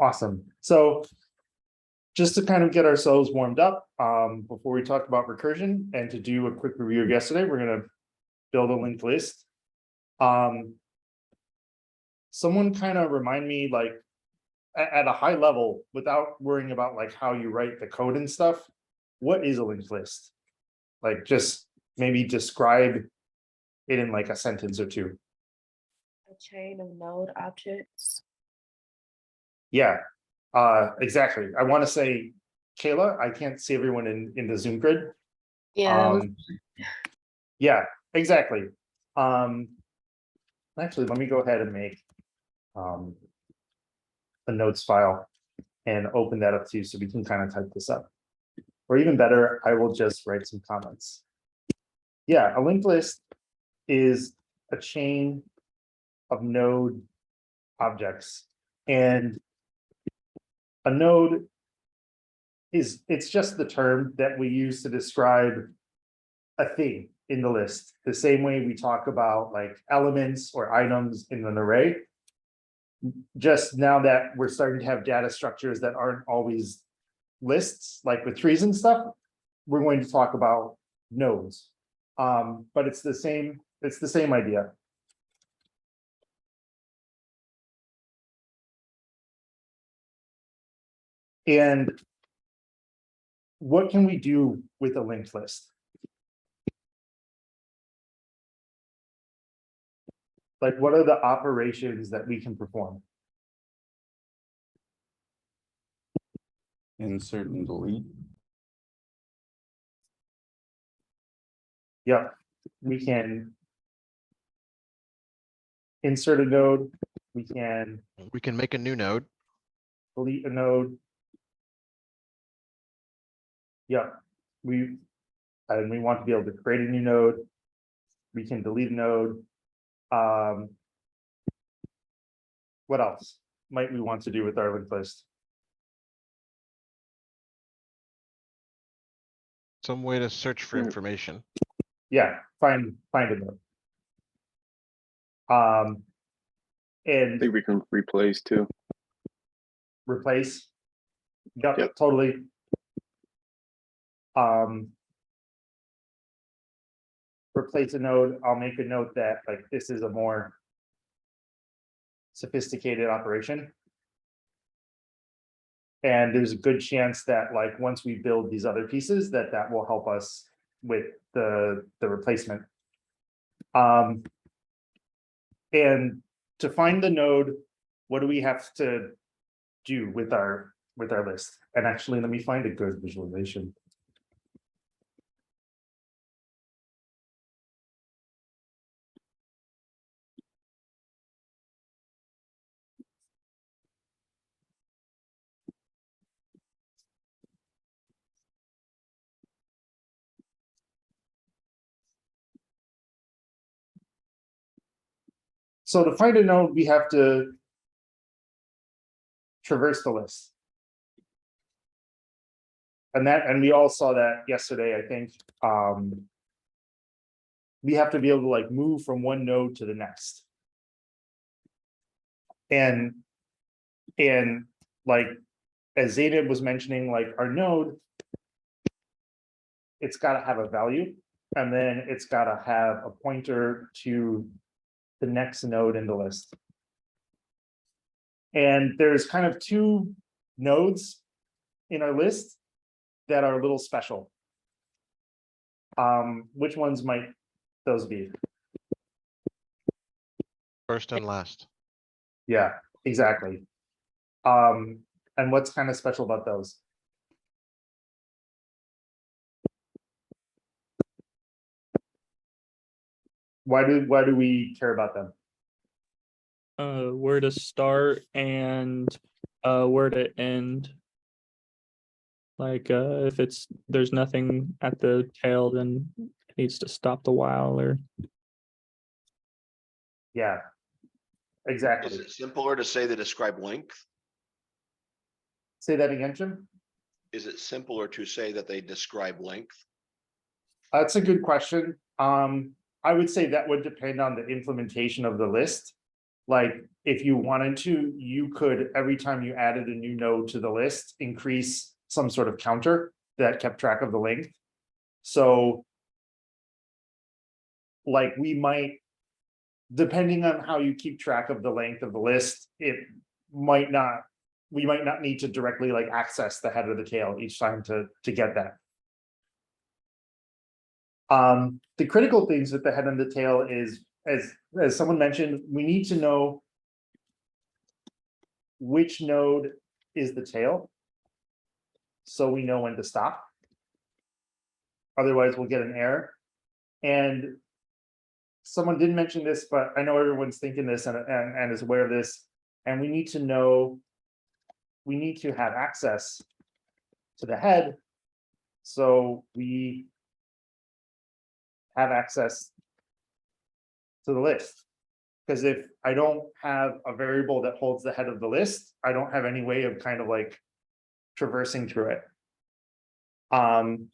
Awesome. So just to kind of get ourselves warmed up, before we talk about recursion and to do a quick review of yesterday, we're going to build a linked list. Someone kind of remind me, like at a high level, without worrying about like how you write the code and stuff, what is a linked list? Like just maybe describe it in like a sentence or two. A chain of node objects. Yeah, exactly. I want to say, Kayla, I can't see everyone in the Zoom grid. Yeah. Yeah, exactly. Actually, let me go ahead and make a notes file and open that up to you so we can kind of type this up. Or even better, I will just write some comments. Yeah, a linked list is a chain of node objects. And a node it's just the term that we use to describe a thing in the list, the same way we talk about like elements or items in an array. Just now that we're starting to have data structures that aren't always lists, like with trees and stuff, we're going to talk about nodes. But it's the same idea. And what can we do with a linked list? Like, what are the operations that we can perform? Insert and delete. Yeah, we can insert a node. We can make a new node. delete a node. Yeah, we want to be able to create a new node. We can delete a node. What else might we want to do with our linked list? Some way to search for information. Yeah, find a node. I And think we can replace too. replace. Yep, Yep. totally. Replace a node. I'll make a note that like this is a more sophisticated operation. And there's a good chance that like once we build these other pieces that will help us with the replacement. And to find the node, what do we have to do with our list? And actually, let me find a good visualization. So to find a node, we have to traverse the list. And we all saw that yesterday, I think. We have to be able to like move from one node to the next. And like, as Zaynab was mentioning, like our node, it's got to have a value, and then it's got to have a pointer to the next node in the list. And there's kind of two nodes in our list that are a little special. Which ones might those be? First and last. Yeah, exactly. And what's kind of special about those? Why do we care about them? Where to start and where to end. Like if there's nothing at the tail, then it needs to stop the while or. Yeah, exactly. Is it simpler to say they describe length? Say that again, Jim. Is it simpler to say that they describe length? That's a good question. I would say that would depend on the implementation of the list. Like, if you wanted to, you could, every time you added a new node to the list, increase some sort of counter that kept track of the length. So like we might, depending on how you keep track of the length of the list, it might not, we might not need to directly like access the head or the tail each time to get that. The critical things with the head and the tail is, as someone mentioned, we need to know which node is the tail, so we know when to stop. Otherwise, we'll get an error. And someone didn't mention this, but I know everyone's thinking this and is aware of this. And we need to know, we need to have access to the head, so we have access to the list. Because if I don't have a variable that holds the head of the list, I don't have any way of kind of like traversing through it. And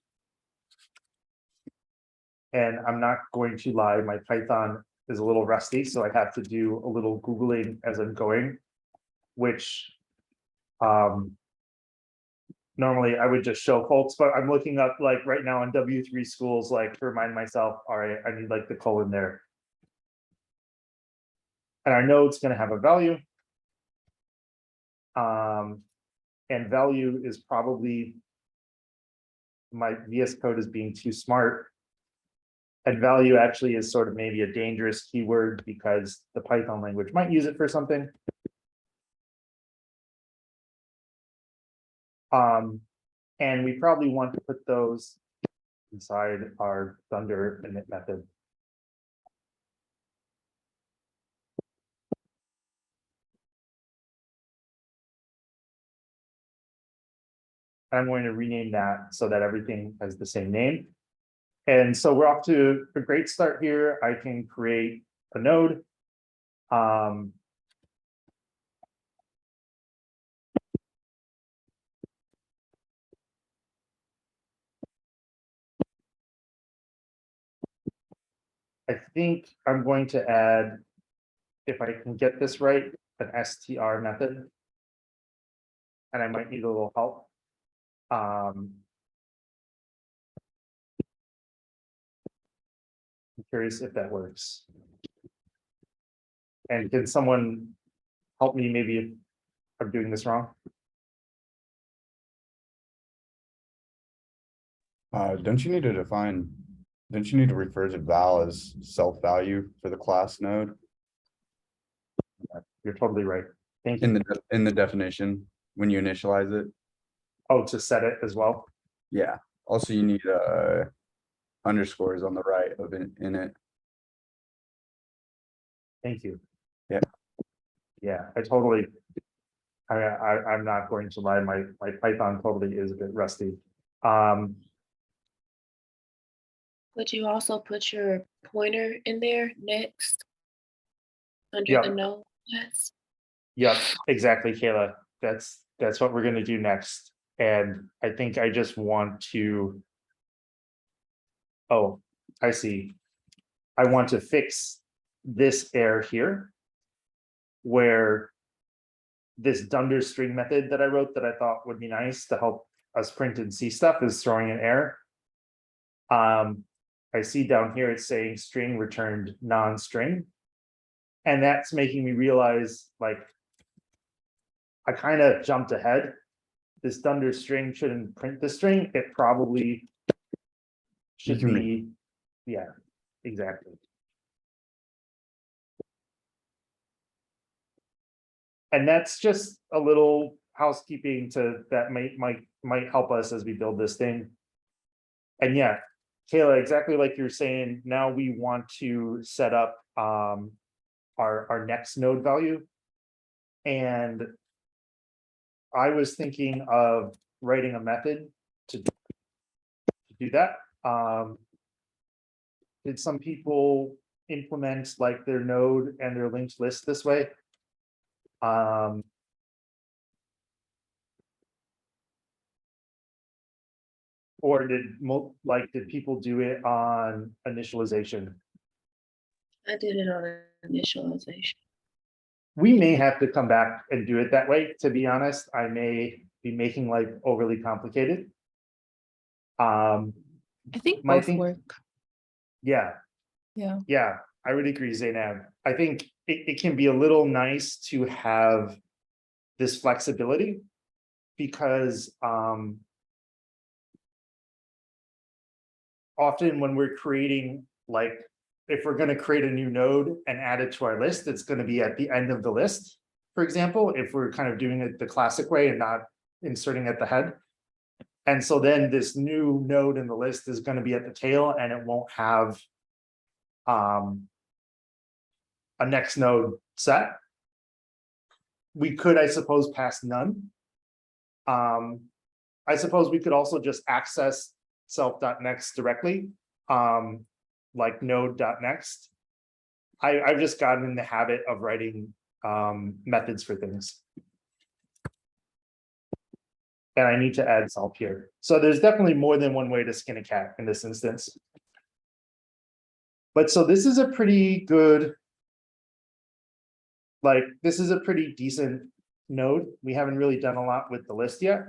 I'm not going to lie, my Python is a little rusty, so I have to do a little Googling as I'm going, which normally I would just show folks, but I'm looking up like right now in W3 schools, like to remind myself, all right, I need like the colon there. And our node's going to have a value. And value is probably, my VS Code is being too smart. And value actually is sort of maybe a dangerous keyword because the Python language might use it for something. And we probably want to put those inside our Thunder init method. I'm going to rename that so that everything has the same name. And so we're off to a great start here. I can create a node. I think I'm going to add, if I can get this right, an str method. And I might need a little help. I'm curious if that works. And can someone help me maybe if I'm doing this wrong? Don't you need to define, don't you need to refer to val as self-value for the class node You're totally right. Thank in you. the definition when you initialize it? Oh, to set it as well. Yeah. Also, you need underscores on the right of it in it. Thank you. Yeah. Yeah, I totally. I'm not going to lie, my Python totally is a bit rusty. Would you also put your pointer in there next? Under Yeah. the node? Yes. Yep, exactly, Kayla. That's what we're gonna do next. And I think I just want to. Oh, I see. I want to fix this error here. Where this dunder string method that I wrote that I thought would be nice to help us print and see stuff is throwing an error. I see down here it's saying string returned non-string. And that's making me realize, like, I kind of jumped ahead. This dunder string shouldn't print the string. It probably should can be, yeah, exactly. And that's just a little housekeeping to that might help us as we build this thing. And yeah, Kayla, exactly like you're saying, now we want to set up our next node value. And I was thinking of writing a method to do that. Did some people implement like their node and their linked list this way? Or did people do it on initialization? I did it on initialization. We may have to come back and do it that way, to be honest. I may be making life overly complicated. I think My both think- work. Yeah, Yeah. yeah, I would agree, Zainab. I think it can be a little nice to have this flexibility because often when we're creating, like, if we're going to create a new node and add it to our list, it's going to be at the end of the list. For example, if we're kind of doing it the classic way and not inserting at the head. And so then this new node in the list is going to be at the tail and it won't have a next node set. We could, I suppose, pass none. I suppose we could also just access self.next directly, like node.next. I've just gotten in the habit of writing methods for things. And I need to add self here. So there's definitely more than one way to skin a cat in this instance. But so this is a pretty good, like, this is a pretty decent node. We haven't really done a lot with the list yet.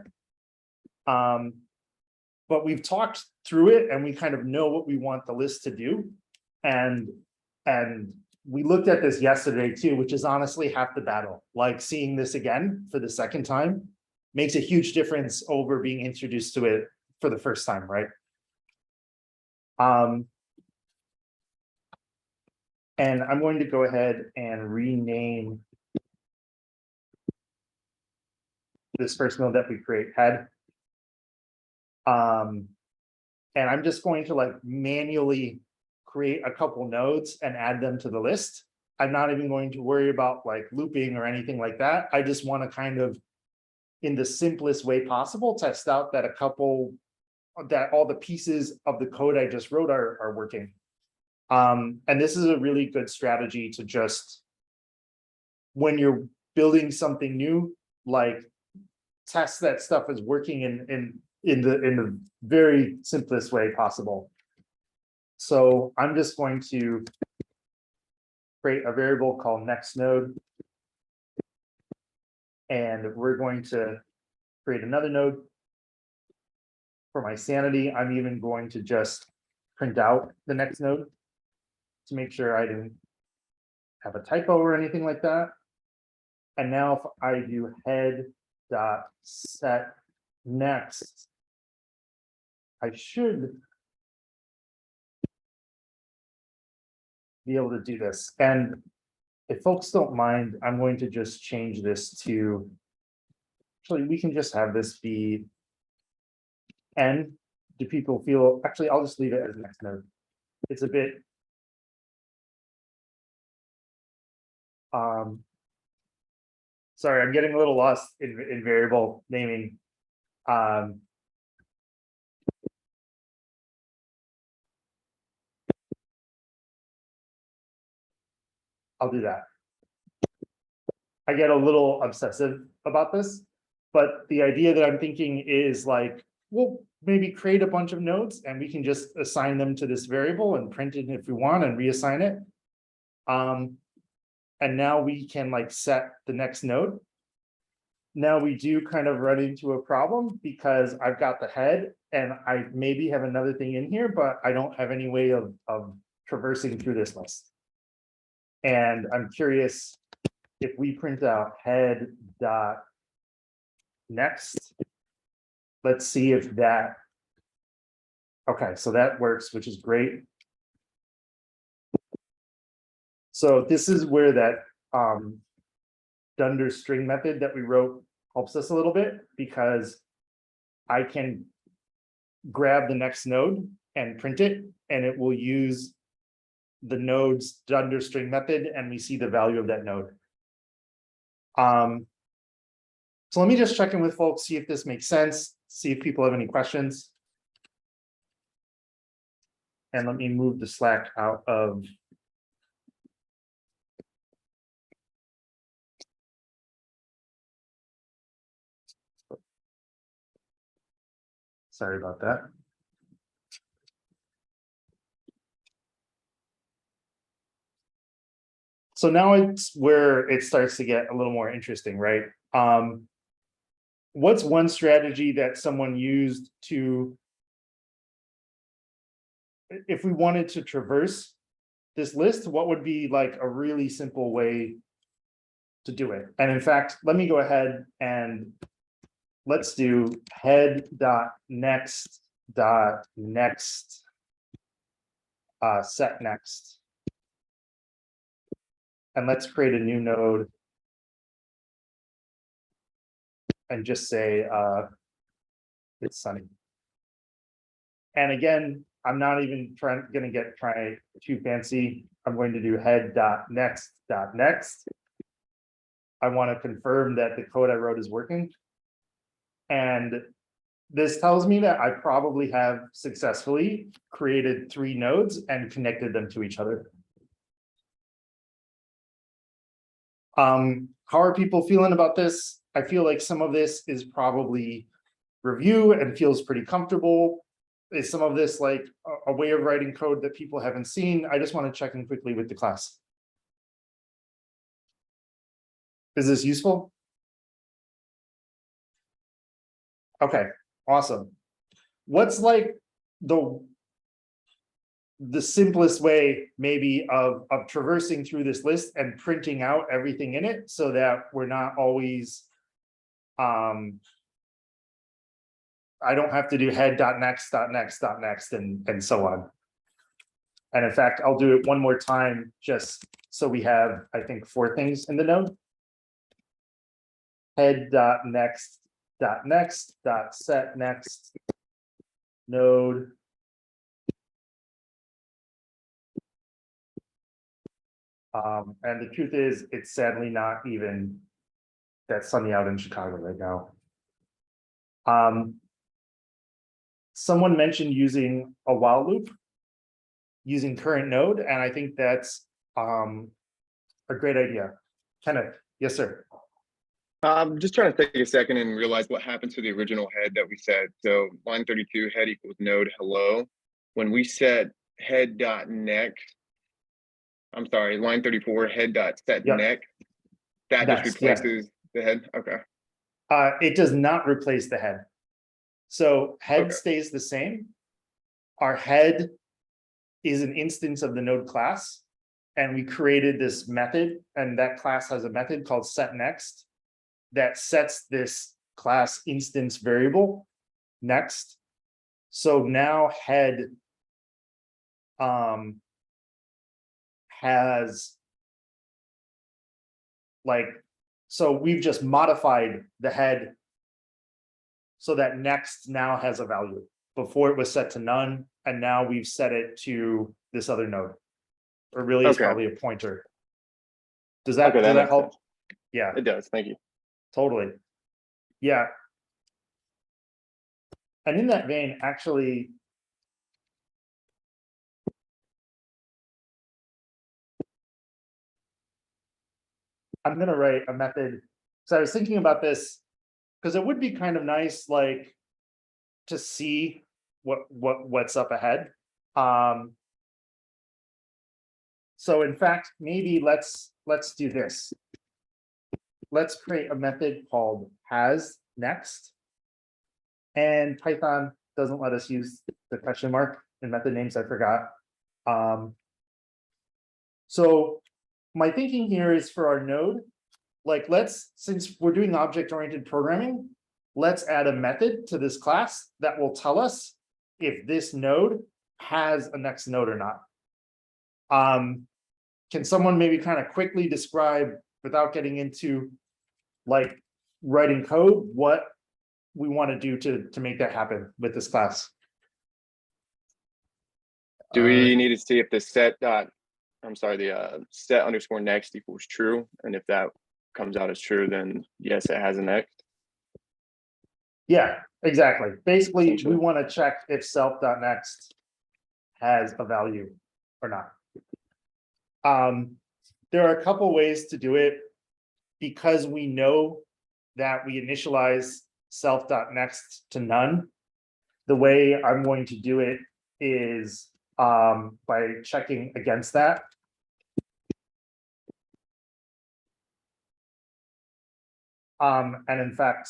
But we've talked through it and we kind of know what we want the list to do. And we looked at this yesterday too, which is honestly half the battle. Like seeing this again for the second time makes a huge difference over being introduced to it for the first time, right? And I'm going to go ahead and rename this first node that we create head. And I'm just going to like manually create a couple nodes and add them to the list. I'm not even going to worry about like looping or anything like that. I just want to kind of, in the simplest way possible, test out that that all the pieces of the code I just wrote are working. And this is a really good strategy to just, when you're building something new, like test that stuff is working in the very simplest way possible. So I'm just going to create a variable called next node. And we're going to create another node. For my sanity, I'm even going to just print out the next node to make sure I didn't have a typo or anything like that. And now if I do head dot set next, I should be able to do this. And if folks don't mind, I'm going to just change this to, actually, we can just have this be N. Do people feel, actually, I'll just leave it as next node. It's a bit, sorry, I'm getting a little lost in variable naming. I'll do that. I get a little obsessive about this, but the idea that I'm thinking is like, we'll maybe create a bunch of nodes and we can just assign them to this variable and print it if we want and reassign it. And now we can like set the next node. Now we do kind of run into a problem because I've got the head and I maybe have another thing in here, but I don't have any way of traversing through this list. And I'm curious if we print out head dot next, let's see if that, okay, so that works, which is great. So this is where that dunder string method that we wrote helps us a little bit, because I can grab the next node and print it, and it will use the node's dunder string method, and we see the value of that node. So let me just check in with folks, see if this makes sense, see if people have any questions. And let me move the Slack out of. Sorry about that. So now it's where it starts to get a little more interesting, right? What's one strategy that someone used to, if we wanted to traverse this list, what would be like a really simple way to do it? And in fact, let me go ahead and let's do head.next set next. And let's create a new node. And just say it's sunny. And again, I'm not even gonna try too fancy. I'm going to do head.next. I want to confirm that the code I wrote is working. And this tells me that I probably have successfully created 3 nodes and connected them to each other. How are people feeling about this? I feel like some of this is probably review and feels pretty comfortable. Is some of this like a way of writing code that people haven't seen? I just want to check in quickly with the class. Is this useful? Okay, awesome. What's like the simplest way maybe of traversing through this list and printing out everything in it so that we're not always I don't have to do head.next and so on. And in fact, I'll do it one more time just so we have, I think, 4 things in the node. Head.next set next node. And the truth is, it's sadly not even that sunny out in Chicago right now. Someone mentioned using a while loop, using current node, and I think that's a great idea. Kenneth, yes, sir. I'm just trying to take a second and realize what happened to the original head that we said. So line 32 head equals node hello. When we set head.next, I'm sorry, line 34 head.set Yep. next, that Next, just replaces the head. Okay. It does not replace the head. So head Okay. stays the same. Our head is an instance of the node class. And we created this method, and that class has a method called set next that sets this class instance variable next. So now head has like, so we've just modified the head so that next now has a value. Before it was set to none, and now we've set it to this other node. Or really is Okay. probably a pointer. Does that, Okay, does that makes help? sense. Yeah, It does. Thank you. totally. Yeah. And in that vein, actually, I'm gonna write a method. So I was thinking about this because it would be kind of nice, like, to see what's up ahead. So in fact, maybe let's do this. Let's create a method called has next. And Python doesn't let us use the question mark in method names, I forgot. So my thinking here is for our node, like since we're doing object-oriented programming, let's add a method to this class that will tell us if this node has a next node or not. Can someone maybe kind of quickly describe, without getting into like writing code, what we want to do to make that happen with this class? Do we need to see if the set underscore next equals true? And if that comes out as true, then yes, it has a next. Yeah, exactly. Basically, we Essentially. want to check if self.next has a value or not. There are a couple ways to do it because we know that we initialize self.next to none. The way I'm going to do it is by checking against that. And in fact,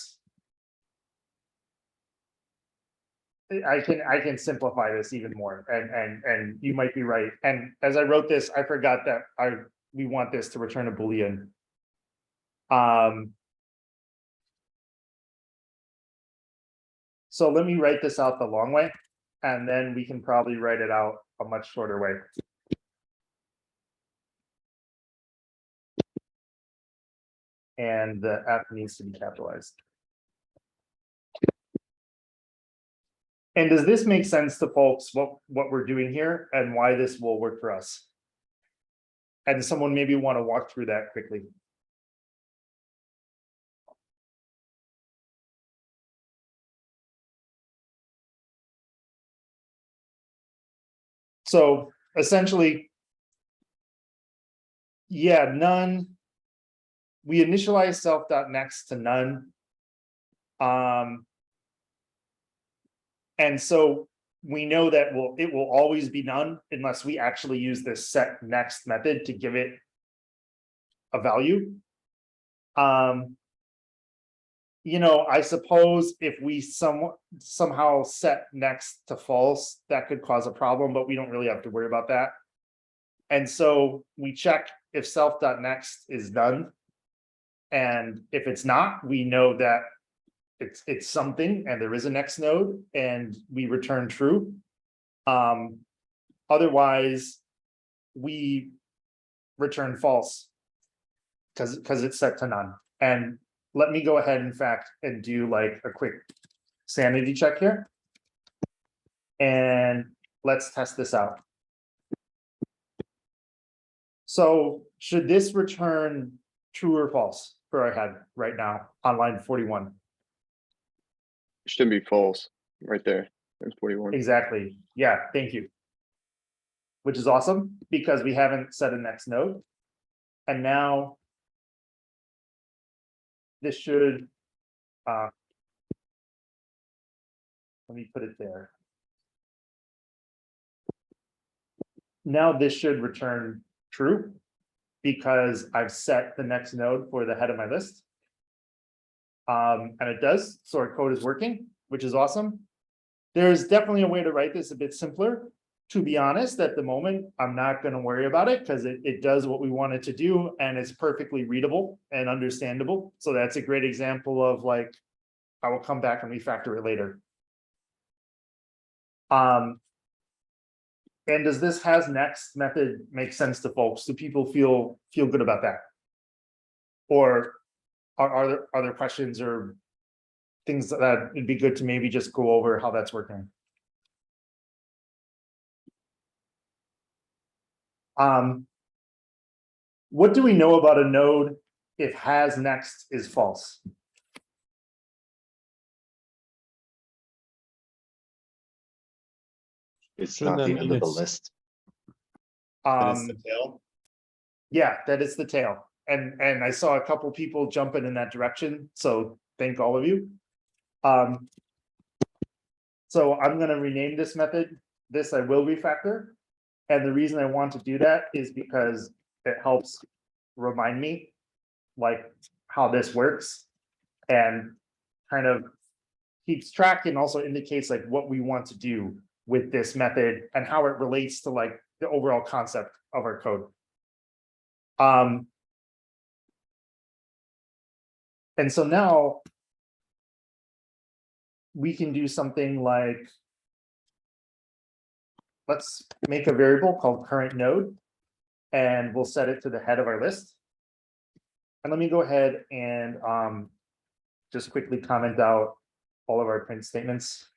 I can simplify this even more, and you might be right. And as I wrote this, I forgot that we want this to return a Boolean. So let me write this out the long way, and then we can probably write it out a much shorter way. And the F needs to be capitalized. And does this make sense to folks, what we're doing here and why this will work for us? And someone maybe want to walk through that quickly. So essentially, yeah, none. We initialize self.next to none. And so we know that it will always be none unless we actually use this set next method to give it a value. You know, I suppose if we somehow set next to false, that could cause a problem, but we don't really have to worry about that. And so we check if self.next is done. And if it's not, we know that it's something and there is a next node and we return true. Otherwise, we return false because it's set to none. And let me go ahead, in fact, and do like a quick sanity check here. And let's test this out. So should this return true or false for our head right now on line 41? Should be false right there. There's 41. Exactly. Yeah, thank you. Which is awesome because we haven't set a next node. And now this should, let me put it there. Now this should return true because I've set the next node for the head of my list. And it does, so our code is working, which is awesome. There's definitely a way to write this a bit simpler. To be honest, at the moment, I'm not going to worry about it because it does what we want it to do and it's perfectly readable and understandable. So that's a great example of like, I will come back and refactor it later. And does this has next method make sense to folks? Do people feel good about that? Or are there questions or things that it'd be good to maybe just go over how that's working? What do we know about a node if has next is false? It's not the end of the list. tail. Yeah, that is the tail. And I saw a couple people jumping in that direction, so thank all of you. So I'm gonna rename this method. This I will refactor. And the reason I want to do that is because it helps remind me like how this works and kind of keeps track and also indicates like what we want to do with this method and how it relates to like the overall concept of our code. And so now we can do something like, let's make a variable called current node, and we'll set it to the head of our list. And let me go ahead and just quickly comment out all of our print statements.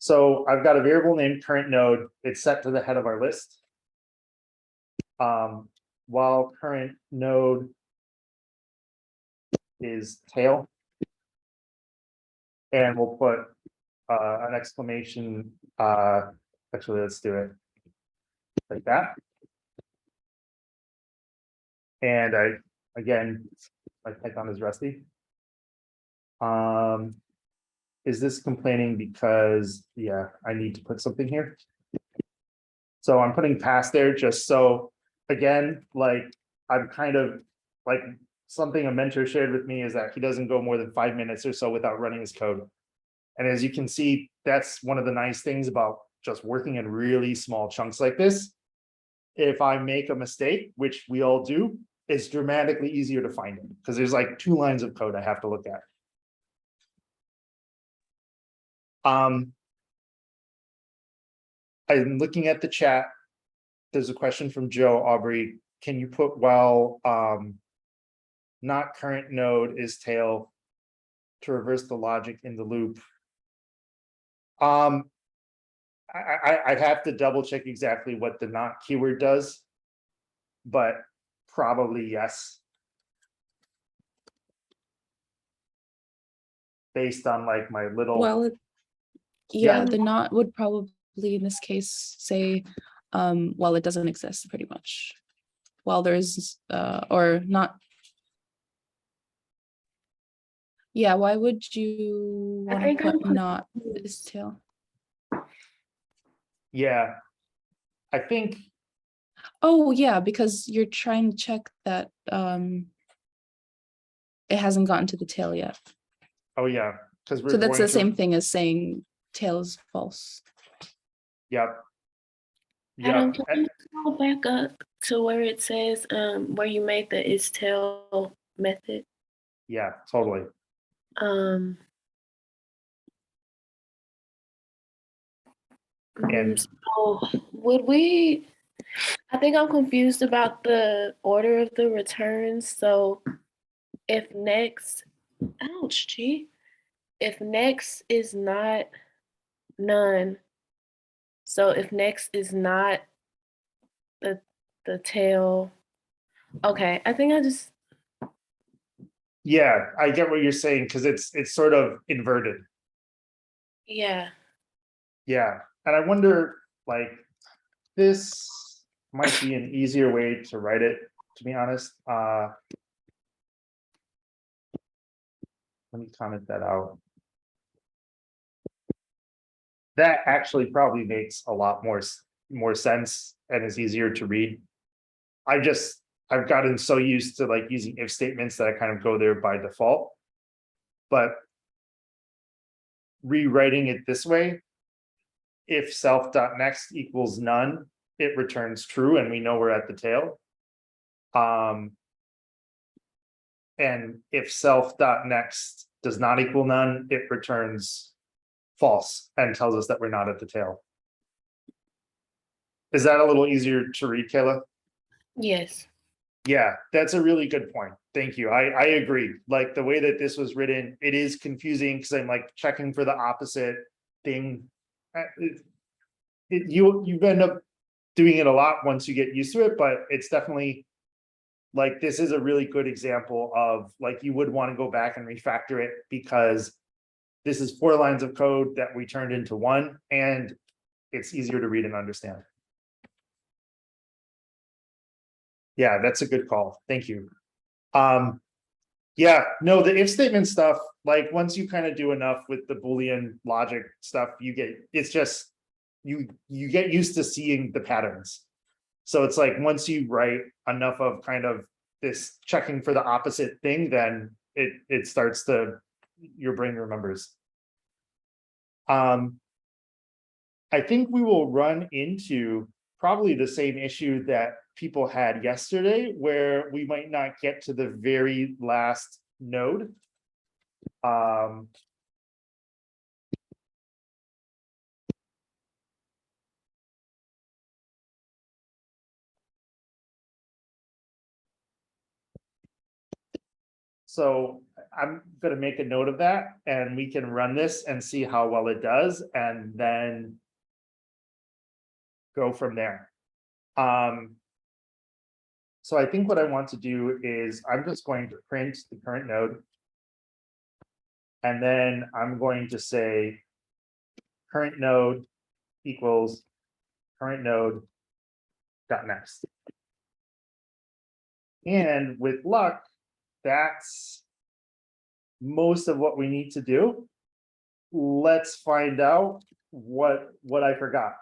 So I've got a variable named current node. It's set to the head of our list. While current node is tail. And we'll put an exclamation. Actually, let's do it like that. And again, my Python is rusty. Is this complaining because, yeah, I need to put something here? So I'm putting past there just so again, like, I'm kind of, like, something a mentor shared with me is that he doesn't go more than 5 minutes or so without running his code. And as you can see, that's one of the nice things about just working in really small chunks like this. If I make a mistake, which we all do, it's dramatically easier to find it because there's like 2 lines of code I have to look at. I'm looking at the chat. There's a question from Joe Aubrey. Can you put while not current node is tail to reverse the logic in the loop? I'd have to double check exactly what the not keyword does, but probably yes. Based on like my little. Well, Yeah. yeah, the not would probably in this case say, well, it doesn't exist pretty much. While there's, or not. Yeah, why would you I want think to put I'm not confused. this tail? Yeah, I think, Oh, yeah, because you're trying to check that it hasn't gotten to the tail yet. oh yeah, because we're So that's going the same to, thing as saying tail is false. yep. Adam, Yep, can you scroll back up to where it says, where you made the is tell method? yeah, totally. Um, And so would we, I think I'm confused about the order of the returns. So if next, ouch, gee, if next is not none, so if next is not the tail, okay, I think I just, yeah, I get what you're saying, because it's sort of inverted. yeah. Yeah, and I wonder, like, this might be an easier way to write it, to be honest. Let me comment that out. That actually probably makes a lot more sense and is easier to read. I've gotten so used to like using if statements that I kind of go there by default. But rewriting it this way, if self.next equals none, it returns true and we know we're at the tail. And if self.next does not equal none, it returns false and tells us that we're not at the tail. Is that a little easier to read, Kayla? Yes. Yeah, that's a really good point. Thank you. I agree. Like the way that this was written, it is confusing because I'm like checking for the opposite thing. You end up doing it a lot once you get used to it, but it's definitely like this is a really good example of like you would want to go back and refactor it because this is 4 lines of code that we turned into 1 and it's easier to read and understand. Yeah, that's a good call. Thank you. Yeah, no, the if statement stuff, like once you kind of do enough with the Boolean logic stuff, it's just you get used to seeing the patterns. So it's like once you write enough of kind of this checking for the opposite thing, then it starts to your brain remembers. I think we will run into probably the same issue that people had yesterday, where we might not get to the very last node. So I'm gonna make a note of that and we can run this and see how well it does and then go from there. So I think what I want to do is I'm just going to print the current node. And then I'm going to say current node equals current node dot next. And with luck, that's most of what we need to do. Let's find out what I forgot.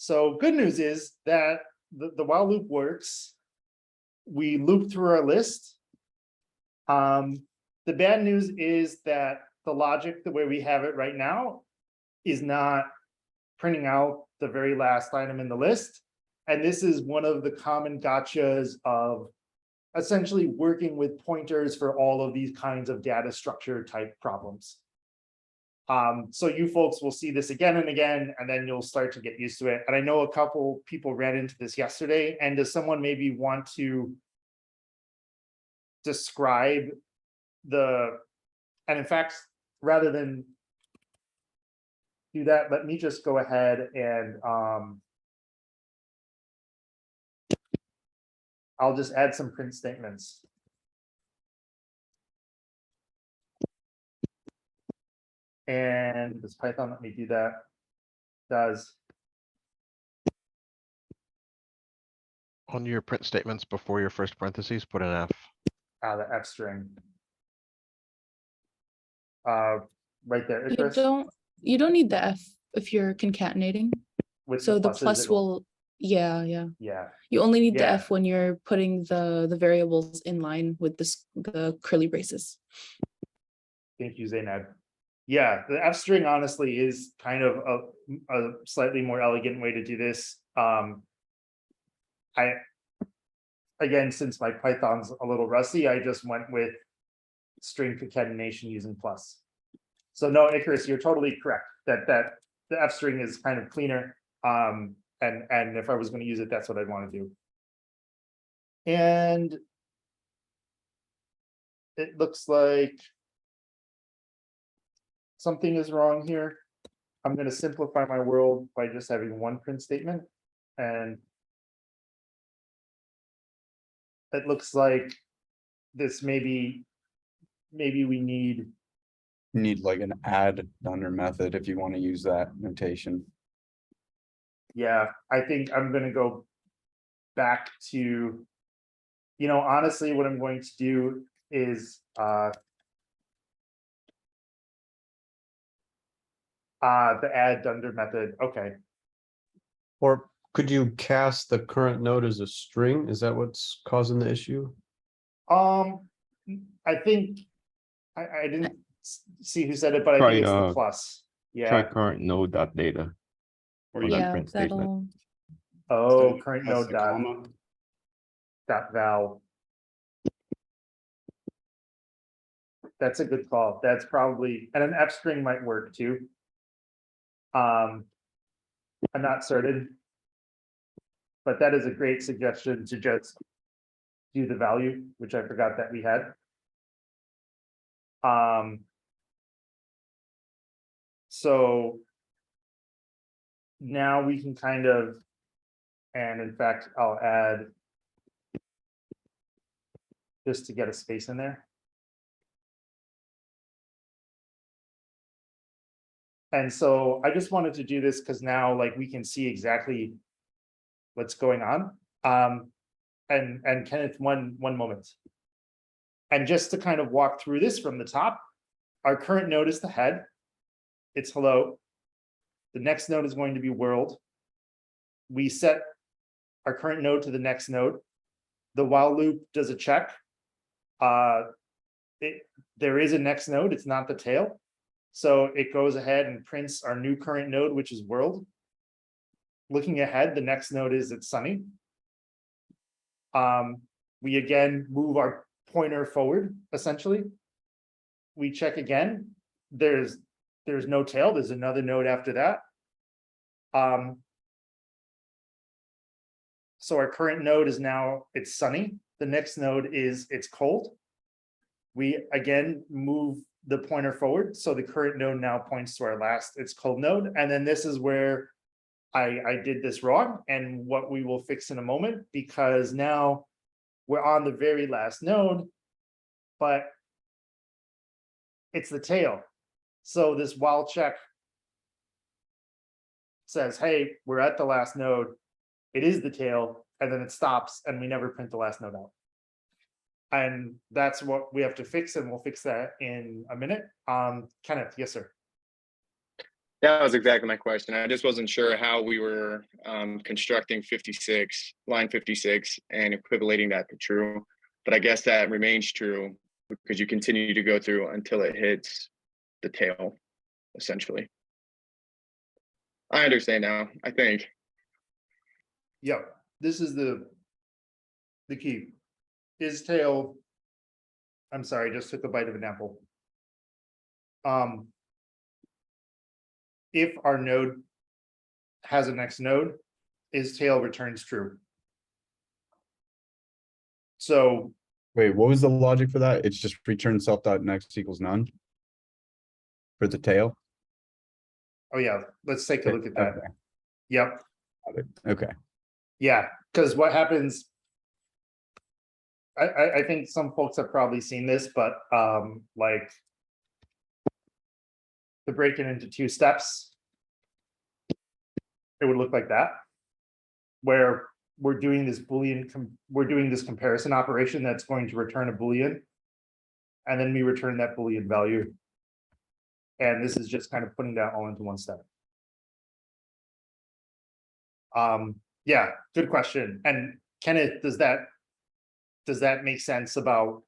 So good news is that the while loop works. We loop through our list. The bad news is that the logic, the way we have it right now, is not printing out the very last item in the list. And this is one of the common gotchas of essentially working with pointers for all of these kinds of data structure type problems. So you folks will see this again and again, and then you'll start to get used to it. And I know a couple people ran into this yesterday. And does someone maybe want to describe and in fact, rather than do that, let me just go ahead and I'll just add some print statements. And does Python let me do that? Does. On your print statements before your first parentheses, put an F. The F string. Right there, You Icarus, you don't need the F if you're concatenating. with So the pluses, plus it will, yeah. Yeah, You only need the Yeah. F when you're putting the variables in line with the curly braces. thank you, Zainab. Yeah, the F string honestly is kind of a slightly more elegant way to do this. Again, since my Python's a little rusty, I just went with string concatenation using plus. So no, Icarus, you're totally correct that the F string is kind of cleaner. And if I was going to use it, that's what I'd want to do. And it looks like something is wrong here. I'm going to simplify my world by just having one print statement. And it looks like this maybe we need, Like an add under method if you want to use that notation. yeah, I think I'm going to go back to, honestly, what I'm going to do is the add under method. Okay. Or could you cast the current node as a string? Is that what's causing the issue? I think I didn't see who said it, but I Try, think it's the plus. Try Yeah. current node dot data. Or on you that Yeah, print statement. that'll, Oh, current press node the dot comma. val. That's a good call. That's probably, and an F string might work too. I'm not certain. But that is a great suggestion to just do the value, which I forgot that we had. So now we can kind of, and in fact, I'll add just to get a space in there. And so I just wanted to do this because now like we can see exactly what's going on. And Kenneth, one moment. And just to kind of walk through this from the top, our current node is the head. It's hello. The next node is going to be world. We set our current node to the next node. The while loop does a check. There is a next node, it's not the tail. So it goes ahead and prints our new current node, which is world. Looking ahead, the next node is it's sunny. We again move our pointer forward, essentially. We check again. There's no tail, there's another node after that. So our current node is now it's sunny. The next node is it's cold. We again move the pointer forward. So the current node now points to our last it's cold node. And then this is where I did this wrong and what we will fix in a moment, because now we're on the very last node, but it's the tail. So this while check says, hey, we're at the last node. It is the tail, and then it stops and we never print the last node out. And that's what we have to fix, and we'll fix that in a minute. Kenneth, yes, sir. That was exactly my question. I just wasn't sure how we were constructing 56, line 56, and equivalating that to true. But I guess that remains true because you continue to go through until it hits the tail, essentially. I understand now, I think. Yep, this is the key. Is tail. I'm sorry, I just took a bite of an apple. If our node has a next node, is tail returns true. So, Wait, what was the logic for that? It's just return self dot next equals none? For the tail? oh yeah, let's take a look at that. Okay, Yep, got it. Okay, yeah, because what happens. I think some folks have probably seen this, but like. To break it into two steps. It would look like that. Where we're doing this Boolean, we're doing this comparison operation that's going to return a Boolean. And then we return that Boolean value. And this is just kind of putting that all into one step. Yeah, good question. And Kenneth, does that make sense about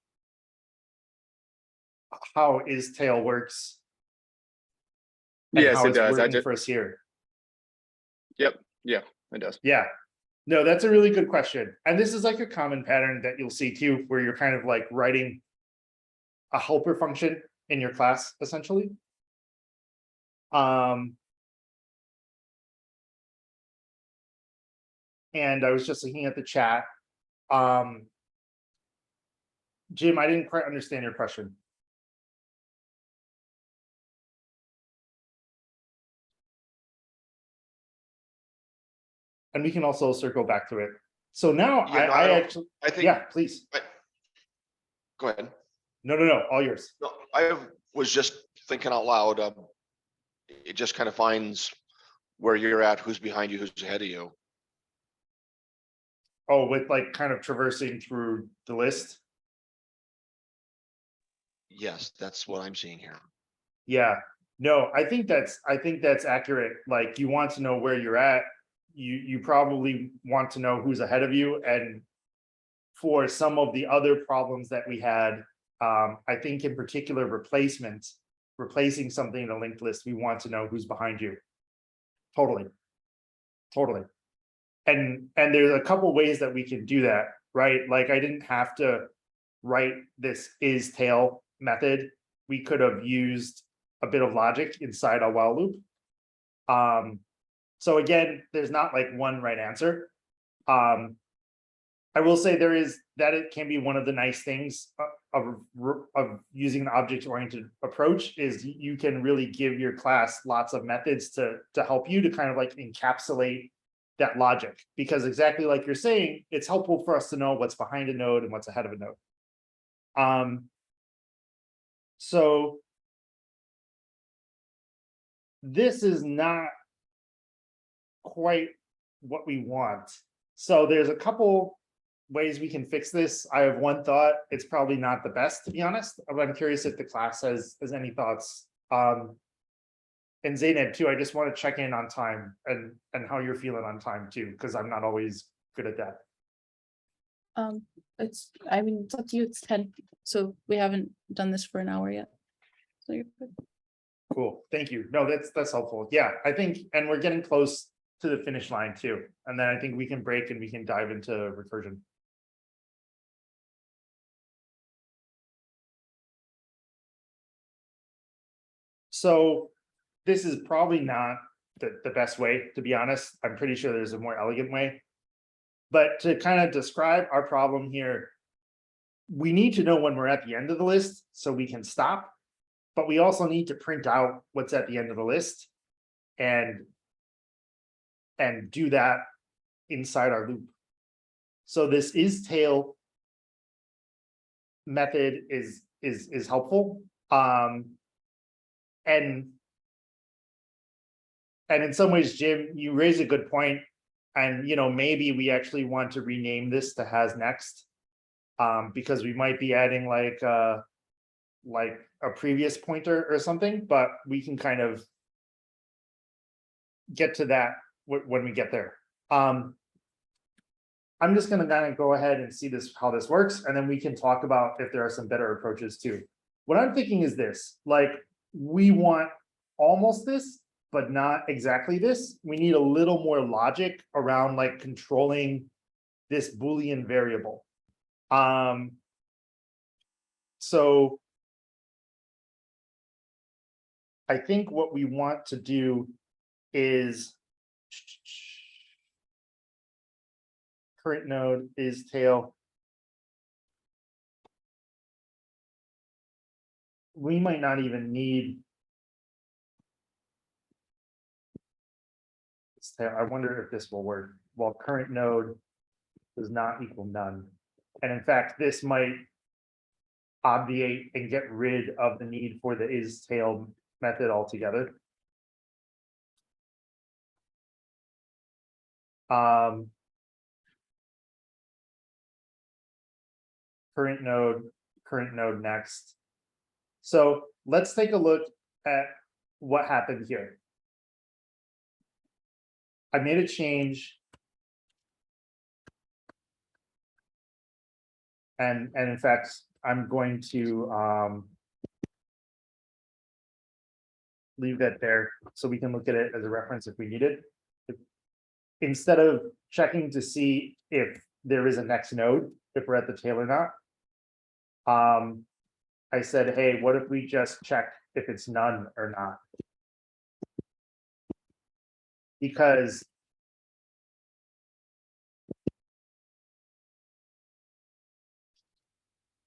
how is tail works? And Yes, how it it's does. I working just, for us here? yep, yeah, it does. Yeah, no, that's a really good question. And this is like a common pattern that you'll see too, where you're kind of like writing a helper function in your class, essentially. And I was just looking at the chat. Jim, I didn't quite understand your question. And we can also circle back to it. So now Yeah, no, I don't- actually, I think. yeah, please. Go ahead. No, all yours. No, I was just thinking out loud. It just kind of finds where you're at, who's behind you, who's ahead of you. Oh, with like kind of traversing through the list. Yes, that's what I'm seeing here. Yeah, no, I think that's accurate. Like you want to know where you're at. You probably want to know who's ahead of you. And for some of the other problems that we had, I think in particular replacing something in a linked list, we want to know who's behind you. Totally. And there's a couple ways that we can do that, right? Like I didn't have to write this is tail method. We could have used a bit of logic inside a while loop. So again, there's not like one right answer. I will say it can be one of the nice things of using an object-oriented approach is you can really give your class lots of methods to help you to kind of like encapsulate that logic, because exactly like you're saying, it's helpful for us to know what's behind a node and what's ahead of a node. So this is not quite what we want. So there's a couple ways we can fix this. I have one thought. It's probably not the best, to be honest, but I'm curious if the class has any thoughts. And Zainab too, I just want to check in on time and how you're feeling on time too, because I'm not always good at that. It's up to you. It's 10, so we haven't done this for an hour yet. So you're good. Cool, thank you. No, that's helpful. Yeah, I think, and we're getting close to the finish line too. And then I think we can break and we can dive into recursion. So this is probably not the best way, to be honest. I'm pretty sure there's a more elegant way. But to kind of describe our problem here, we need to know when we're at the end of the list so we can stop. But we also need to print out what's at the end of the list and do that inside our loop. So this is tail method is helpful. And in some ways, Jim, you raise a good point. And maybe we actually want to rename this to has next, because we might be adding like a previous pointer or something, but we can kind of get to that when we get there. I'm just gonna kind of go ahead and see this, how this works, and then we can talk about if there are some better approaches too. What I'm thinking is this, like, we want almost this, but not exactly this. We need a little more logic around like controlling this Boolean variable. So I think what we want to do is current node is tail. We might not even need this tail. I wonder if this will work. Well, current node does not equal none. And in fact, this might obviate and get rid of the need for the is tail method altogether. Current node next. So let's take a look at what happened here. I made a change. And in fact, I'm going to leave that there so we can look at it as a reference if we need it. Instead of checking to see if there is a next node, if we're at the tail or not, I said, hey, what if we just check if it's none or not? Because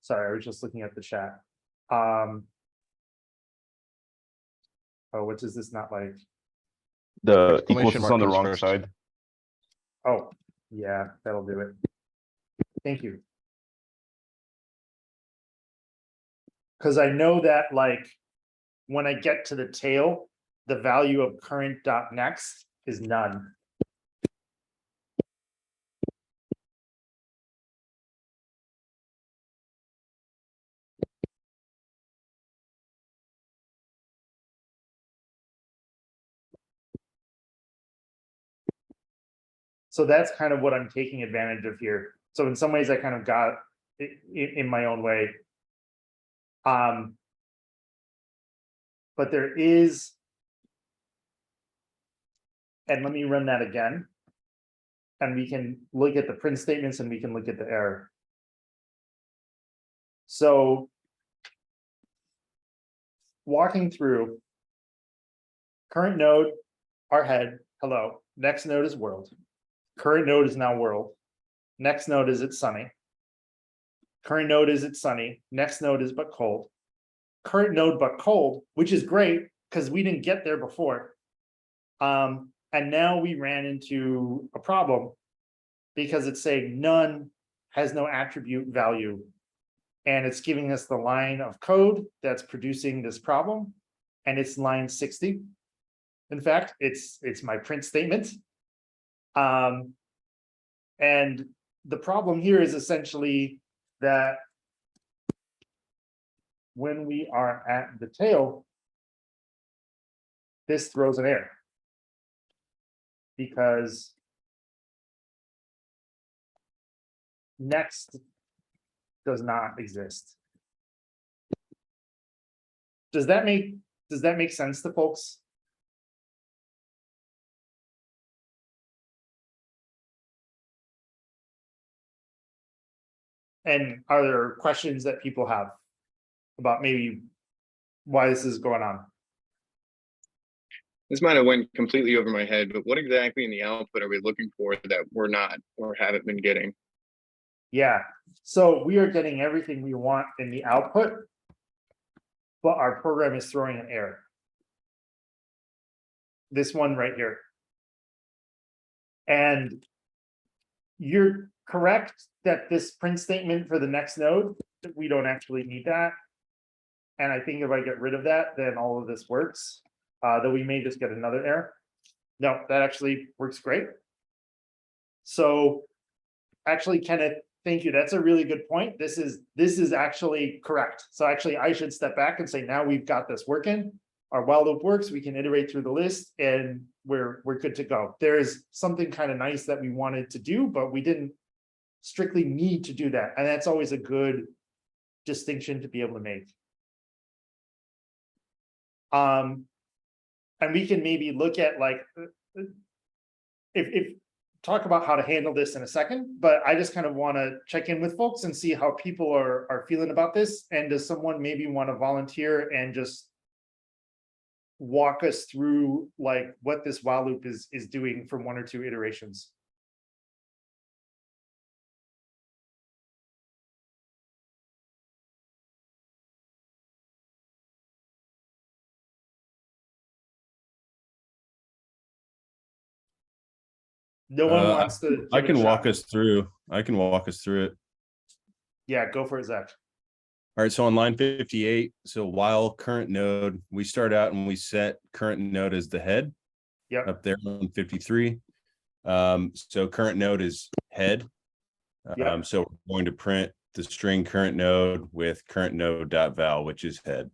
sorry, I was just looking at the chat. Oh, what is this not like? The Exclamation equals is mark on the comes wrong first. side. Oh, yeah, that'll do it. Thank you. Because I know that like when I get to the tail, the value of current dot next is none. So that's kind of what I'm taking advantage of here. So in some ways I kind of got it in my own way. But there is, and let me run that again. And we can look at the print statements and we can look at the error. So walking through current node, our head, hello. Next node is world. Current node is now world. Next node is it's sunny. Current node is it's sunny. Next node is but cold. Current node but cold, which is great because we didn't get there before. And now we ran into a problem because it's saying none has no attribute value. And it's giving us the line of code that's producing this problem. And it's line 60. In fact, it's my print statement. And the problem here is essentially that when we are at the tail, this throws an error. Because next does not exist. Does that make sense to folks? And are there questions that people have about maybe why this is going on? This might have went completely over my head, but what exactly in the output are we looking for that we're not or haven't been getting? Yeah, so we are getting everything we want in the output, but our program is throwing an error. This one right here. And you're correct that this print statement for the next node, we don't actually need that. And I think if I get rid of that, then all of this works. Though we may just get another error. No, that actually works great. So actually, Kenneth, thank you. That's a really good point. This is actually correct. So actually, I should step back and say, now we've got this working. our while loop works, we can iterate through the list and we're good to go. There's something kind of nice that we wanted to do, but we didn't strictly need to do that. And that's always a good distinction to be able to make. And we can maybe look at like, if talk about how to handle this in a second, but I just kind of want to check in with folks and see how people are feeling about this. And does someone maybe want to volunteer and just walk us through like what this while loop is doing from 1 or 2 iterations? No one wants to. I give it a can walk shot. us through. I can walk us through it. Yeah, go for it, Zach. All right, so on line 58, so while current node, we start out and we set current node as the head. Yep. Up there on 53. So current node is head. Yep. So we're going to print the string current node with current node dot val, which is head.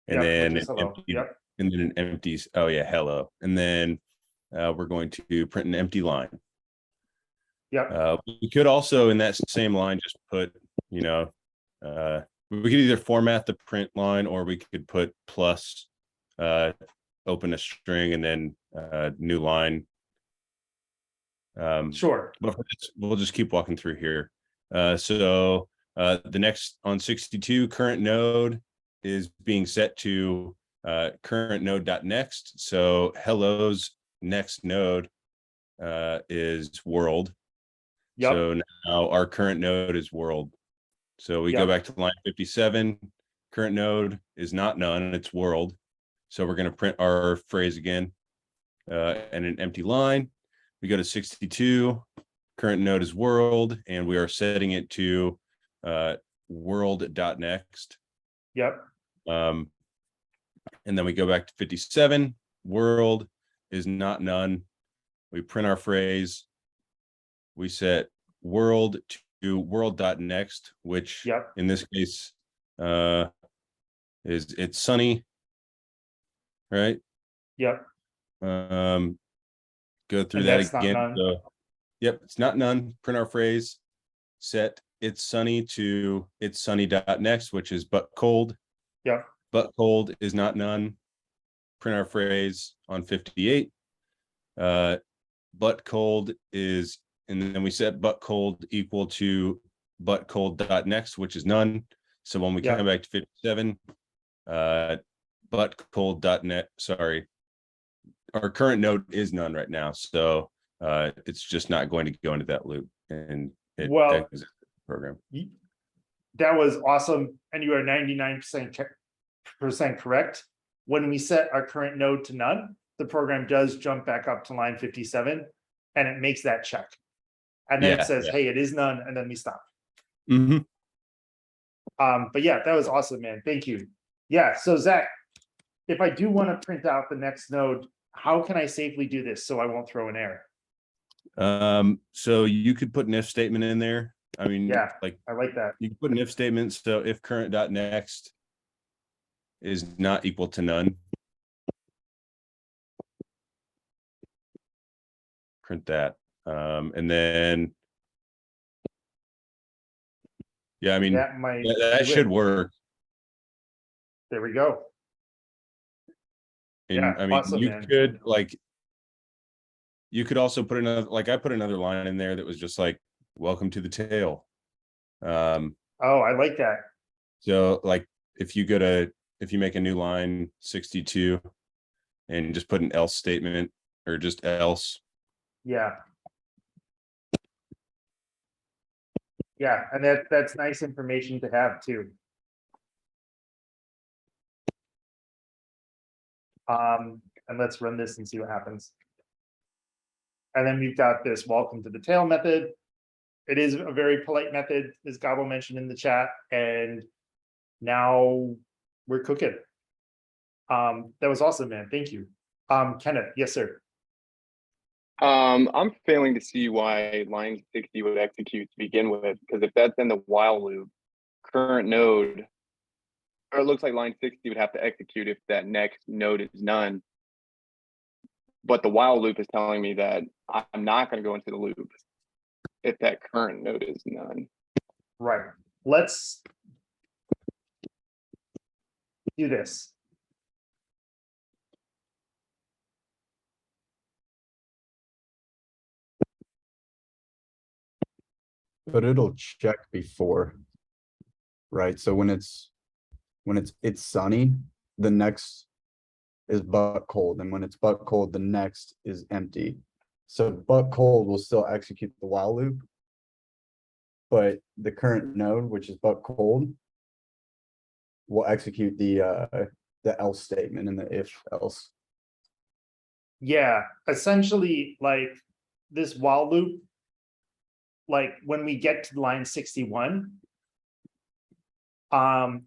And Yep, then which is an hello. empty, Yep. and then an empty, oh yeah, hello. And then we're going to print an empty line. Yep. We could also in that same line just put, you know, we could either format the print line or we could put plus open a string and then new line. Sure. But we'll just keep walking through here. So the next on 62 current node is being set to current node dot next. So hello's next node is world. Yep. So now our current node is world. So we go Yep. back to line 57. Current node is not none, it's world. So we're going to print our phrase again and an empty line. We go to 62. Current node is world, and we are setting it to world.next. Yep. And then we go back to 57. World is not none. We print our phrase. We set world to world.next, which Yep. in this case is it's sunny, right? Yep. Go through And that that's not again. none. So, yep, it's not none. Print our phrase. Set it's sunny to it's sunny.next, which is but cold. Yep. But cold is not none. Print our phrase on 58. But cold is, and then we set but cold equal to but cold.next, which is none. So when we Yep. come back to 57, but cold.net, sorry, our current node is none right now. So it's just not going to go into that loop and it Well, exits the program. That was awesome. And you are 99% correct. When we set our current node to none, the program does jump back up to line 57 and it makes that check. And then Yeah, it says, yeah. hey, it is none, and then we stop. Mm-hmm. But yeah, that was awesome, man. Thank you. Yeah, so Zach, if I do want to print out the next node, how can I safely do this so I won't throw an error? So you could put an if statement in there. I mean, Yeah. like I like that. you can put an if statement. So if current.next is not equal to none, print that. And then, yeah, I mean, That might that do should it. work. There we go. And Yeah, I mean, awesome, you man. could like, you could also put another, like I put another line in there that was just like, welcome to the tail. Oh, I like that. So like if you make a new line 62 and just put an else statement or just else. Yeah. Yeah, and that's nice information to have too. And let's run this and see what happens. And then we've got this welcome to the tail method. It is a very polite method, as Gabo mentioned in the chat, and now we're cooking. That was awesome, man. Thank you. Kenneth, yes, sir. I'm failing to see why line 60 would execute to begin with, because if that's in the while loop, current node or it looks like line 60 would have to execute if that next node is none. But the while loop is telling me that I'm not going to go into the loop if that current node is none. Right, let's do this. But it'll check before. Right, so when it's sunny, the next is but cold, and when it's but cold, the next is empty. So but cold will still execute the while loop. But the current node, which is but cold, will execute the else statement and the if else. Yeah, essentially, like this while loop, like when we get to line 61,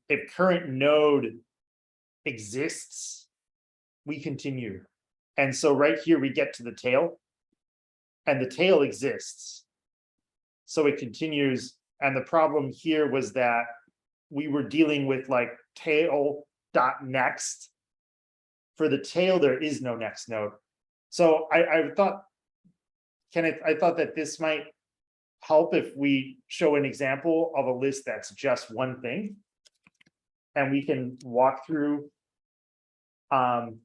if current node exists, we continue. And so right here, we get to the tail, and the tail exists. So it continues, and the problem here was that we were dealing with like tail dot next. For the tail, there is no next node. So I thought, Kenneth, I thought that this might help if we show an example of a list that's just one thing. And we can walk through. And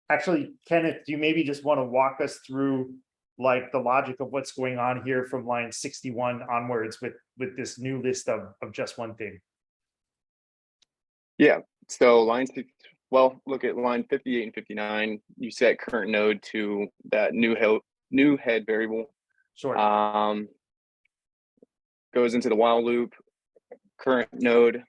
actually, Kenneth, do you maybe just want to walk us through like the logic of what's going on here from line 61 onwards with this new list of just one thing? Yeah, so line 6, well, look at line 58 and 59. You set current node to that new head variable. Sure. Goes into the while loop. Current node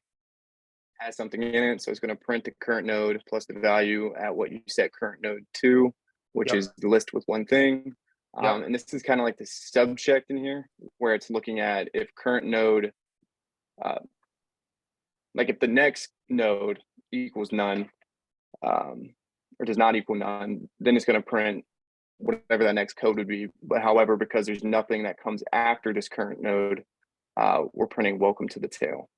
has something in it, so it's going to print the current node plus the value at what you set current node to, which Yep. is the list with one thing. Yep. And this is kind of like the subcheck in here, where it's looking at if current node, like if the next node equals none, or does not equal none, then it's going to print whatever that next code would be. But however, because there's nothing that comes after this current node, we're printing welcome to the tail.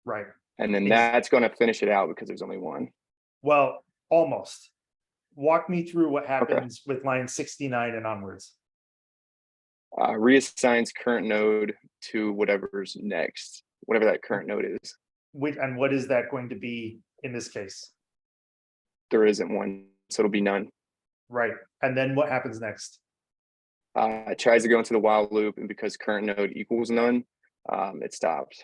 Right. And then Ex- that's going to finish it out because there's only one. Well, almost. Walk me through what happens with line 69 and onwards. Reassigns current node to whatever's next, whatever that current node is. And what is that going to be in this case? There isn't one, so it'll be none. Right. And then what happens next? It tries to go into the while loop, and because current node equals none, it stops.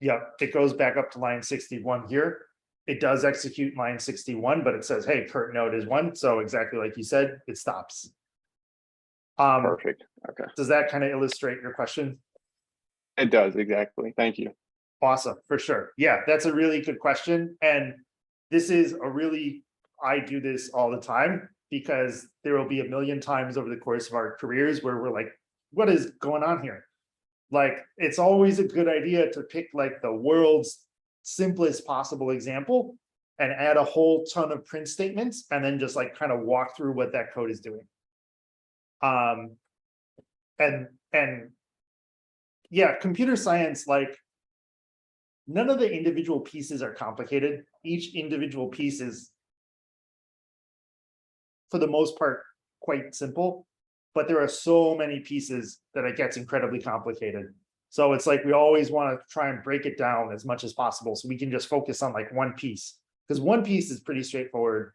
Yeah, it goes back up to line 61 here. It does execute line 61, but it says, hey, current node is 1. So exactly like you said, it stops. Perfect. Okay. Does that kind of illustrate your question? It does, exactly. Thank you. Awesome, for sure. Yeah, that's a really good question. And this is a really, I do this all the time because there will be a million times over the course of our careers where we're like, what is going on here? Like, it's always a good idea to pick like the world's simplest possible example and add a whole ton of print statements and then just like kind of walk through what that code is doing. And yeah, computer science, like none of the individual pieces are complicated. Each individual piece is, for the most part, quite simple, but there are so many pieces that it gets incredibly complicated. So it's like we always want to try and break it down as much as possible so we can just focus on like one piece, because one piece is pretty straightforward.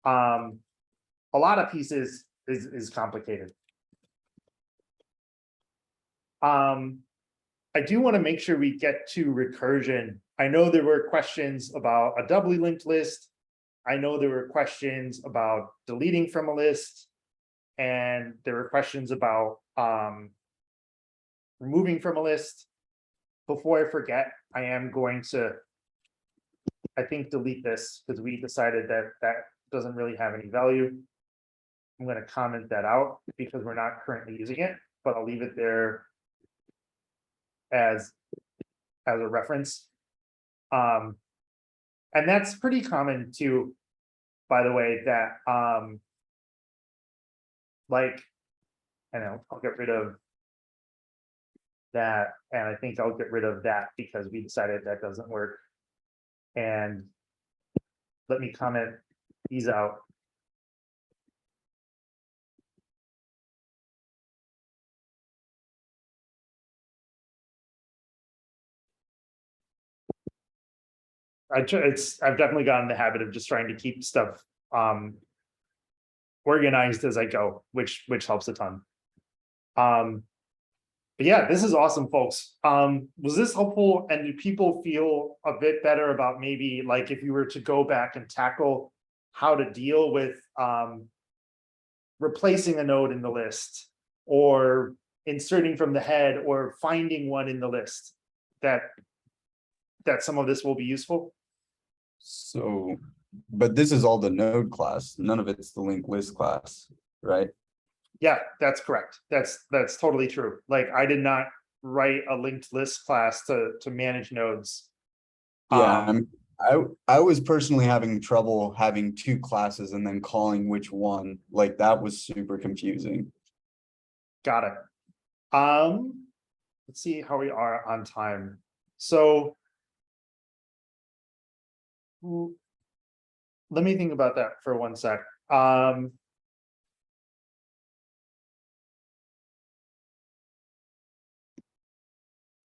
A lot of pieces is complicated. I do want to make sure we get to recursion. I know there were questions about a doubly linked list. I know there were questions about deleting from a list, and there were questions about removing from a list. Before I forget, I am going to, I think, delete this because we decided that that doesn't really have any value. I'm going to comment that out because we're not currently using it, but I'll leave it there as a reference. And that's pretty common too, by the way, that like, I know, I'll get rid of that, and I think I'll get rid of that because we decided that doesn't work. And let me comment these out. I've definitely gotten in the habit of just trying to keep stuff organized as I go, which helps a ton. But yeah, this is awesome, folks. Was this helpful? And do people feel a bit better about maybe like if you were to go back and tackle how to deal with replacing a node in the list or inserting from the head or finding one in the list, that some of this will be useful? So, but this is all the node class, none of it's the linked list class, right? Yeah, that's correct. That's totally true. Like I did not write a linked list class to manage nodes. Yeah, I was personally having trouble having two classes and then calling which one, like that was super confusing. Got it. Let's see how we are on time. So let me think about that for 1 sec.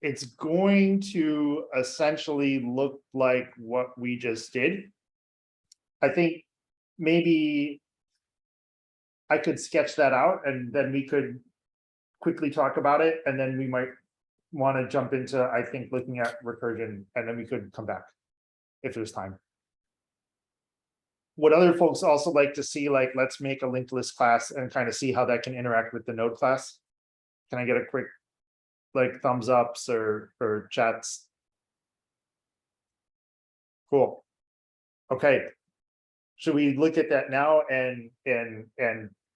It's going to essentially look like what we just did. I think maybe I could sketch that out and then we could quickly talk about it, and then we might want to jump into, I think, looking at recursion, and then we could come back if there's time. Would other folks also like to see, like, let's make a linked list class and kind of see how that can interact with the node class? Can I get a quick, like, thumbs ups or chats? Cool. Okay. Should we look at that now and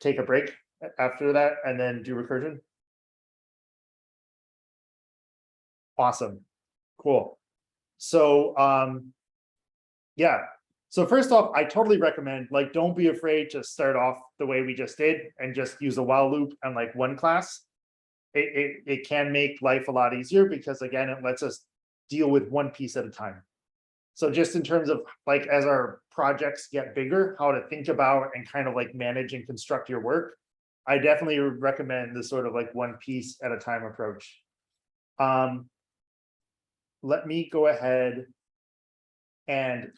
take a break after that and then do recursion? Awesome. Cool. So yeah. So first off, I totally recommend, like, don't be afraid to start off the way we just did and just use a while loop and like one class. It can make life a lot easier because again, it lets us deal with one piece at a time. So just in terms of like, as our projects get bigger, how to think about and kind of like manage and construct your work, I definitely would recommend this sort of like one piece at a time approach. Let me go ahead and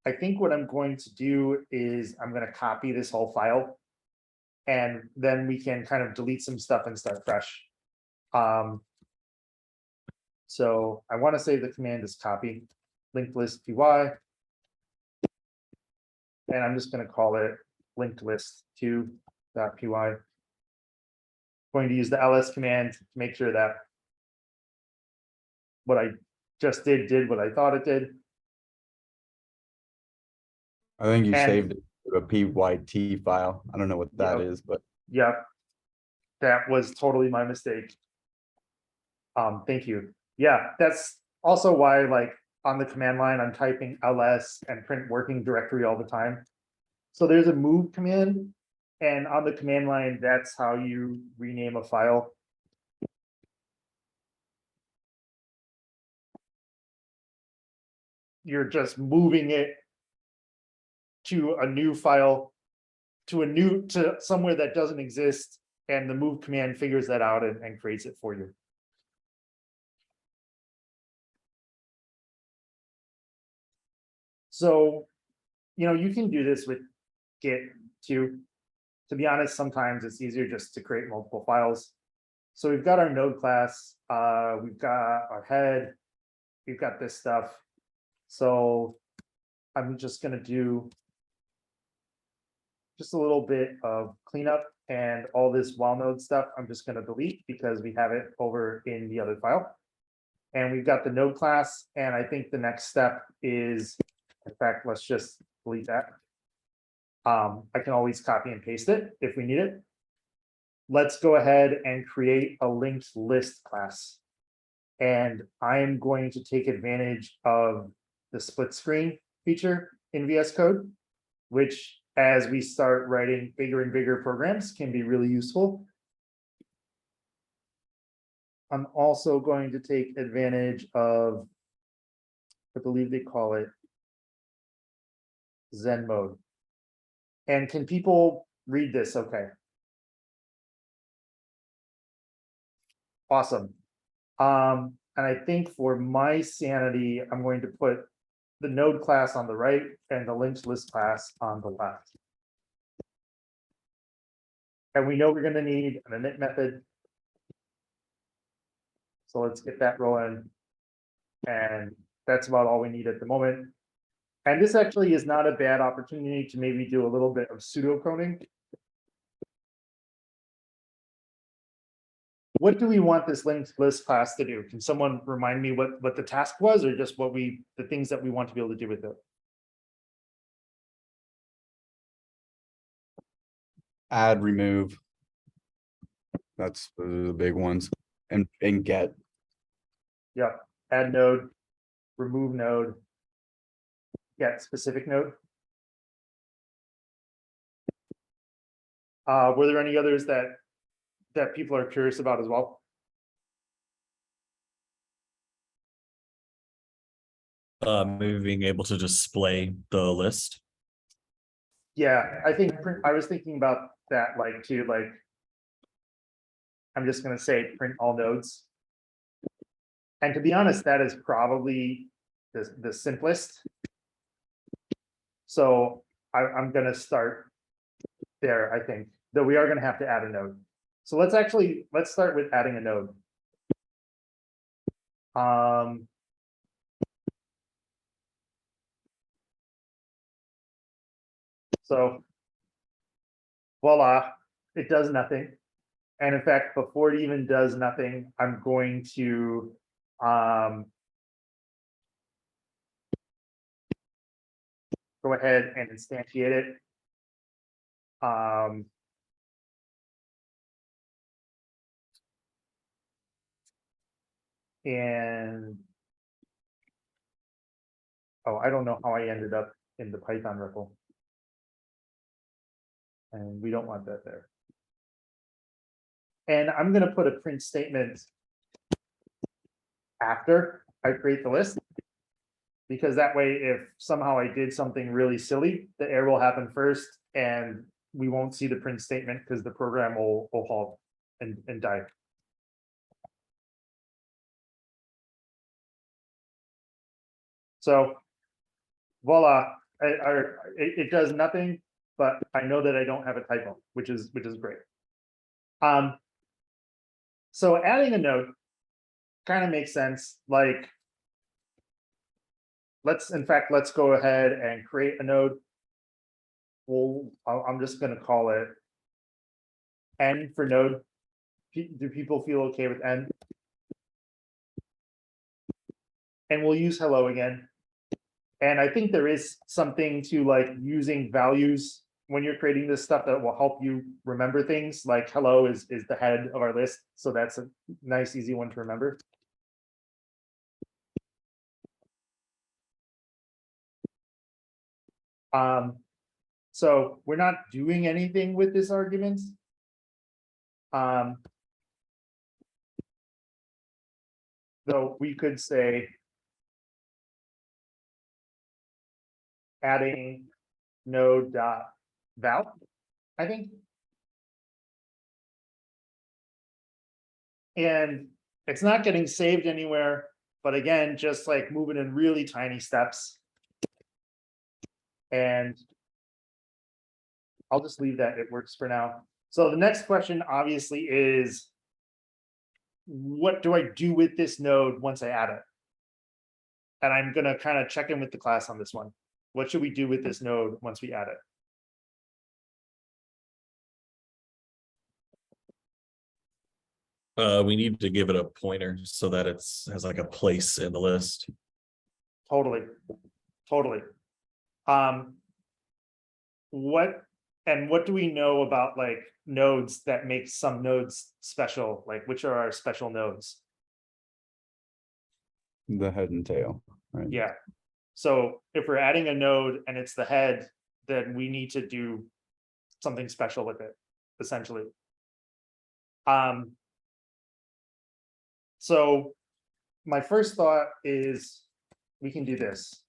I think what I'm going to do is I'm going to copy this whole file and then we can kind of delete some stuff and start fresh. So I want to say the command is copy linked list py, and I'm just going to call it linked list 2.py. Going to use the ls command to make sure that what I just did what I thought it did. I think you And- saved it to a pyt file. I don't know what that Yep. is, but Yep, that was totally my mistake. Thank you. Yeah, that's also why, like, on the command line, I'm typing ls and print working directory all the time. So there's a move command, and on the command line, that's how you rename a file. You're just moving it to a new file, to somewhere that doesn't exist, and the move command figures that out and creates it for you. So, you know, you can do this with Git too. To be honest, sometimes it's easier just to create multiple files. So we've got our node class, we've got our head, we've got this stuff. So I'm just gonna do just a little bit of cleanup, and all this while node stuff I'm just gonna delete because we have it over in the other file. And we've got the node class, and I think the next step is, in fact, let's just delete that. I can always copy and paste it if we need it. Let's go ahead and create a linked list class. And I'm going to take advantage of the split screen feature in VS Code, which, as we start writing bigger and bigger programs, can be really useful. I'm also going to take advantage of, I believe they call it Zen mode. And can people read this? Okay. Awesome. And I think for my sanity, I'm going to put the node class on the right and the linked list class on the left. And we know we're going to need an init method. So let's get that rolling. And that's about all we need at the moment. And this actually is not a bad opportunity to maybe do a little bit of pseudocoding. What do we want this linked list class to do? Can someone remind me what the task was, or just the things that we want to be able to do with it? Add, remove. That's the big ones. And get. Yeah, add node, remove node, get specific node. Were there any others that people are curious about as well? Maybe being able to display the list. Yeah, I think I was thinking about that, I'm just gonna say print all nodes. And to be honest, that is probably the simplest. So I'm gonna start there, I think, though we are gonna have to add a node. So let's start with adding a node. So voila, it does nothing. And in fact, before it even does nothing, I'm going to go ahead and instantiate it. And oh, I don't know how I ended up in the Python REPL. And we don't want that there. And I'm going to put a print statement after I create the list, because that way, if somehow I did something really silly, the error will happen first, and we won't see the print statement because the program will halt and die. So voila, it does nothing, but I know that I don't have a typo, which is great. So adding a node kind of makes sense. Like, let's go ahead and create a node. Well, I'm just going to call it N for node. Do people feel okay with N? And we'll use hello again. And I think there is something to like using values when you're creating this stuff that will help you remember things. Like hello is the head of our list. So that's a nice, easy one to remember. So we're not doing anything with this argument. Though we could say adding node.val, I think. And it's not getting saved anywhere, but again, just like moving in really tiny steps. And I'll just leave that, it works for now. So the next question obviously is, what do I do with this node once I add it? And I'm gonna kind of check in with the class on this one. What should we do with this node once we add it? We need to give it a pointer so that has like a place in the list. Totally. What do we know about like nodes that make some nodes special? Like, which are our special nodes? The head and tail, right? Yeah. So if we're adding a node and it's the head, then we need to do something special with it, essentially. So my first thought is we can do this.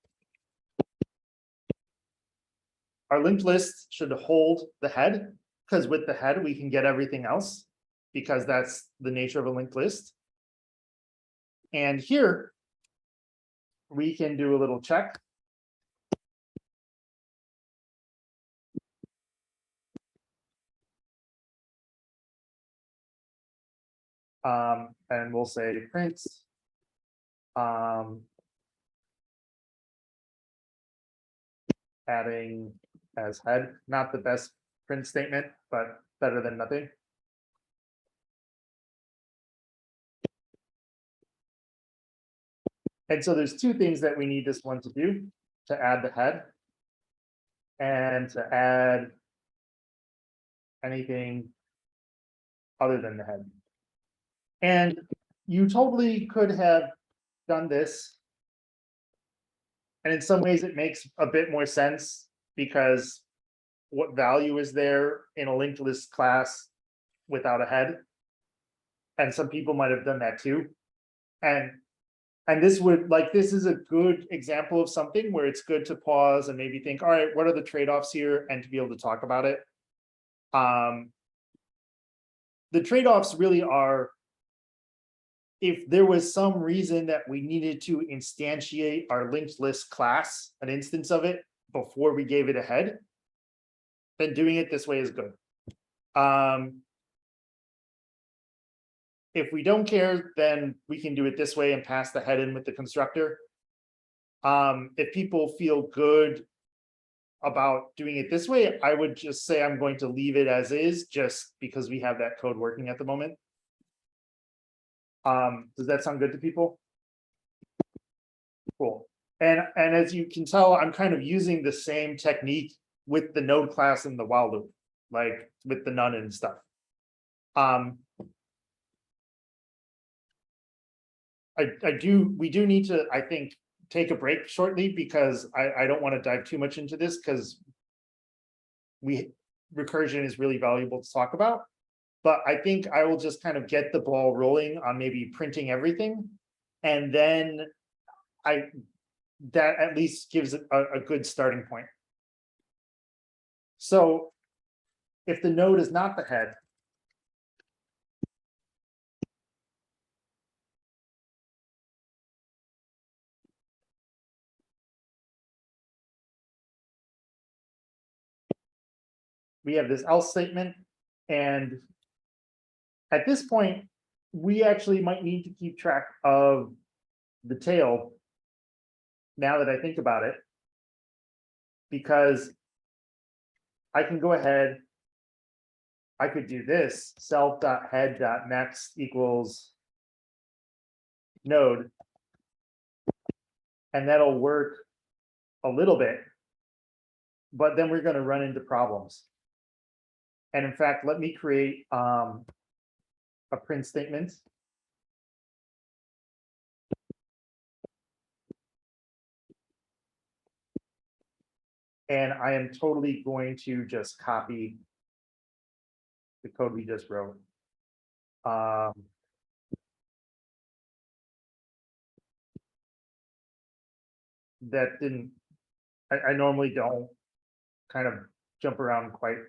Our linked list should hold the head, because with the head, we can get everything else, because that's the nature of a linked list. And here, we can do a little check. And we'll say print. Adding as head, not the best print statement, but better than nothing. And so there's two things that we need this one to do, to add the head and to add anything other than the head. And you totally could have done this. And in some ways it makes a bit more sense, because what value is there in a linked list class without a head? And some people might have done that too. And this would, like, this is a good example of something where it's good to pause and maybe think, all right, what are the trade-offs here, and to be able to talk about it. The trade-offs really are, if there was some reason that we needed to instantiate our linked list class, an instance of it, before we gave it a head, then doing it this way is good. If we don't care, then we can do it this way and pass the head in with the constructor. If people feel good about doing it this way, I would just say I'm going to leave it as is, just because we have that code working at the moment. Does that sound good to people? Cool. And as you can tell, I'm kind of using the same technique with the node class and the while loop, like with the none and stuff. We do need to, I think, take a break shortly, because I don't want to dive too much into this, because recursion is really valuable to talk about. But I think I will just kind of get the ball rolling on maybe printing everything. And then that at least gives it a good starting point. So if the node is not the head, we have this else statement, and at this point, we actually might need to keep track of the tail, now that I think about it, because I can go ahead, I could do this, self.head.next equals node, and that'll work a little bit, but then we're going to run into problems. And in fact, let me create a print statement. And I am totally going to just copy the code we just wrote. That didn't, I normally don't kind of jump around quite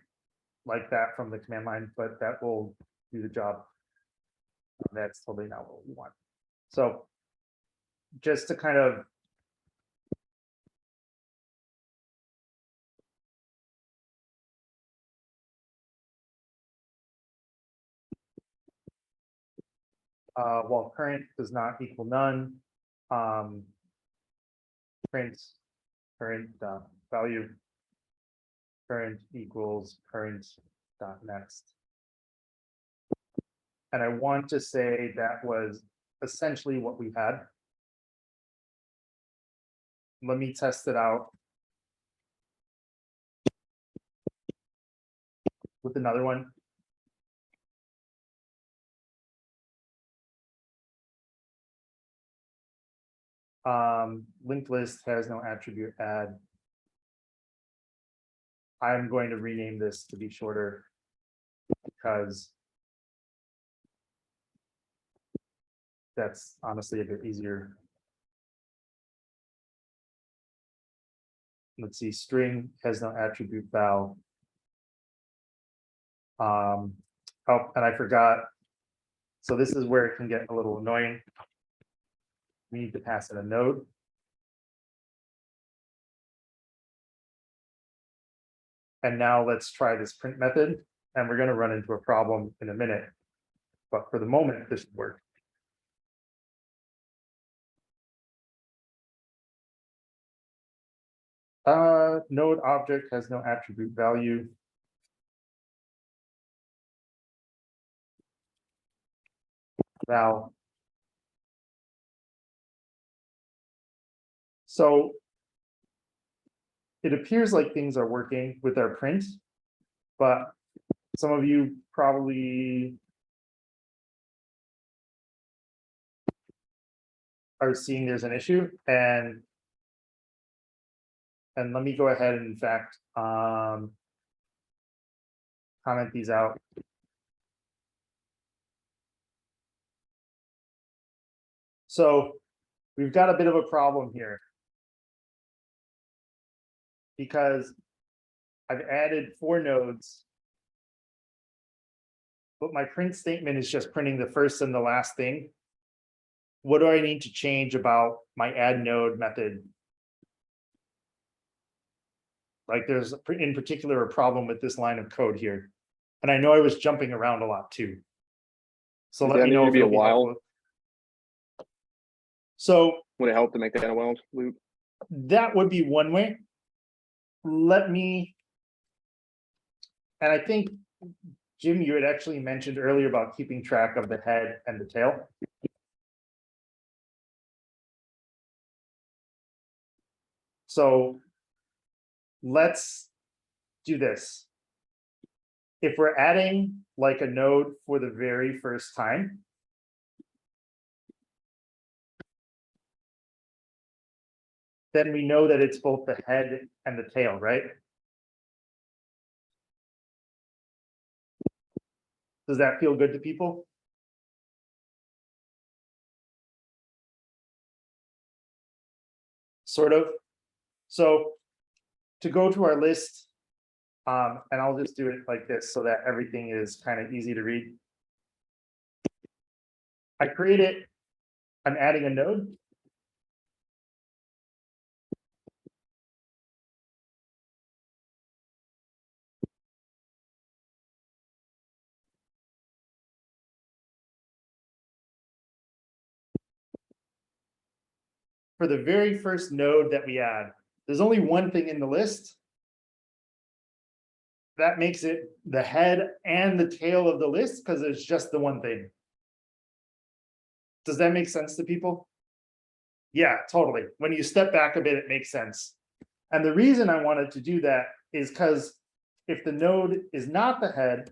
like that from the command line, but that will do the job. That's totally not what we want. So just to kind of while current does not equal none, print current value current equals current dot next. And I want to say that was essentially what we had. Let me test it out with another one. Linked list has no attribute add. I'm going to rename this to be shorter, because that's honestly a bit easier. Let's see, string has no attribute val. Oh, and I forgot. So this is where it can get a little annoying. We need to pass in a node. And now let's try this print method, and we're going to run into a problem in a minute. But for the moment, this should work. Node object has no attribute value. Val. So it appears like things are working with our print, but some of you probably are seeing there's an issue, and let me go ahead and in fact comment these out. So we've got a bit of a problem here because I've added 4 nodes, but my print statement is just printing the first and the last thing. What do I need to change about my add node method? Like there's in particular a problem with this line of code here. And I know I was jumping around a lot too. So Does let that me need know to if be a it'll be while? helpful. So Would it help to make that a while loop? that would be one way. Let me, and I think, Jim, you had actually mentioned earlier about keeping track of the head and the tail. So let's do this. If we're adding like a node for the very first time, then we know that it's both the head and the tail, right? Does that feel good to people? Sort of. So to go to our list, and I'll just do it like this so that everything is kind of easy to read. I created, I'm adding a node. For the very first node that we add, there's only one thing in the list. That makes it the head and the tail of the list because it's just the one thing. Does that make sense to people? Yeah, totally. When you step back a bit, it makes sense. And the reason I wanted to do that is because if the node is not the head,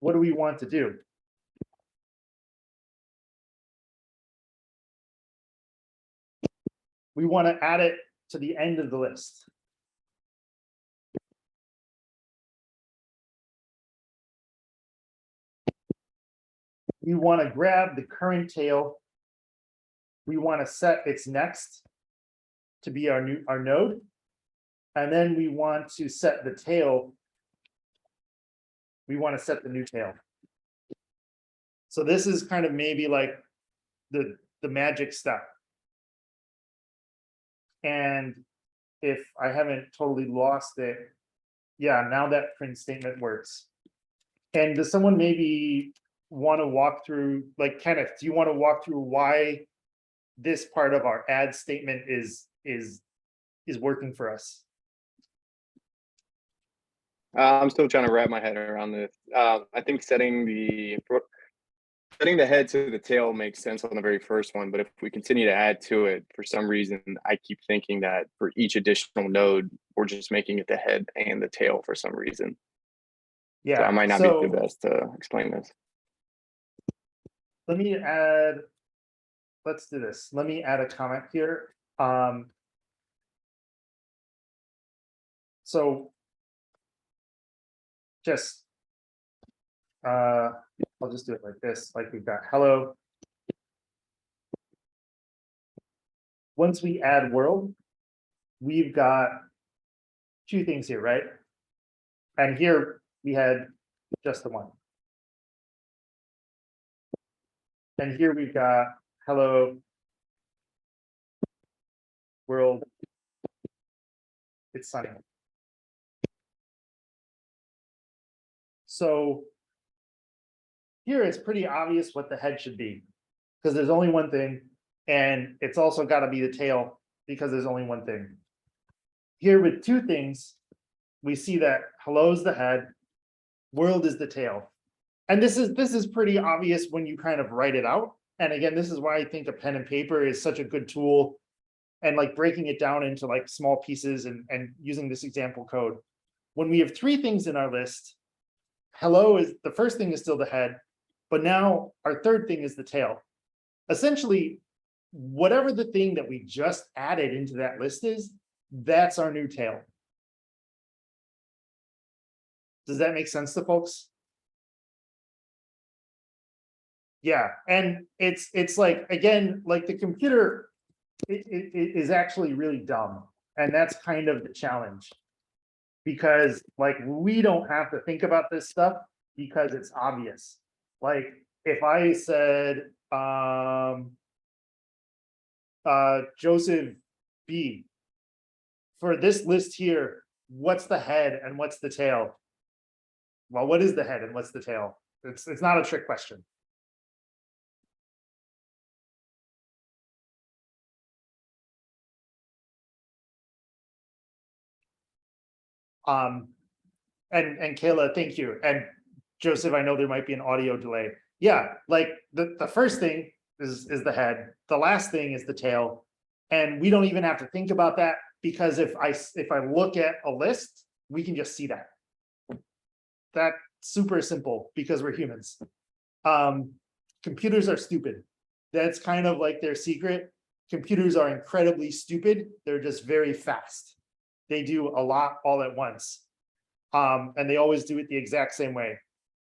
what do we want to do? We want to add it to the end of the list. We want to grab the current tail. We want to set its next to be our node. And then we want to set the tail. We want to set the new tail. So this is kind of maybe like the magic step. And if I haven't totally lost it, yeah, now that print statement works. And does someone maybe want to walk through, like Kenneth, do you want to walk through why this part of our add statement is working for us? I'm still trying to wrap my head around this. I think setting the head to the tail makes sense on the very first one, but if we continue to add to it, for some reason, I keep thinking that for each additional node, we're just making it the head and the tail for some reason. Yeah, So I might not be the best to explain this. Let me add, let's do this. Let me add a comment here. So just I'll just do it like this, like we've got hello. Once we add world, we've got two things here, right? And here we had just the one. And here we've got hello world. It's sunny. So here it's pretty obvious what the head should be, because there's only one thing, and it's also got to be the tail because there's only one thing. Here with two things, we see that hello is the head, world is the tail. And this is pretty obvious when you kind of write it out. And again, this is why I think a pen and paper is such a good tool, and like breaking it down into like small pieces and using this example code. When we have three things in our list, hello is the first thing is still the head, but now our third thing is the tail. Essentially, whatever the thing that we just added into that list is, that's our new tail. Does that make sense to folks? Yeah, and it's like, again, like the computer it is actually really dumb, and that's kind of the challenge, because like we don't have to think about this stuff because it's obvious. Like if I said Joseph B, for this list here, what's the head and what's the tail? Well, what is the head and what's the tail? It's not a trick question. And Kayla, thank you. And Joseph, I know there might be an audio delay. Yeah, like the first thing is the head. The last thing is the tail. And we don't even have to think about that, because if I look at a list, we can just see that. That's super simple because we're humans. Computers are stupid. That's kind of like their secret. Computers are incredibly stupid. They're just very fast. They do a lot all at once. And they always do it the exact same way.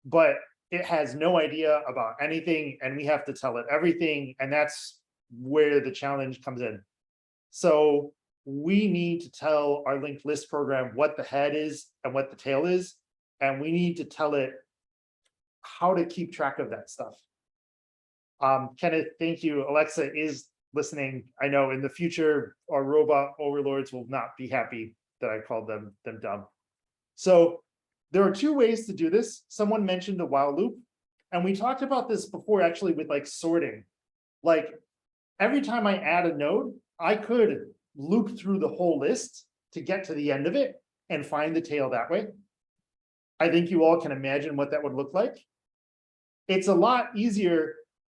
But it has no idea about anything, and we have to tell it everything, and that's where the challenge comes in. So we need to tell our linked list program what the head is and what the tail is, and we need to tell it how to keep track of that stuff. Kenneth, thank you. Alexa is listening. I know in the future, our robot overlords will not be happy that I called them dumb. So there are two ways to do this. Someone mentioned a while loop, and we talked about this before actually with like sorting. Like every time I add a node, I could loop through the whole list to get to the end of it and find the tail that way. I think you all can imagine what that would look like. It's a lot easier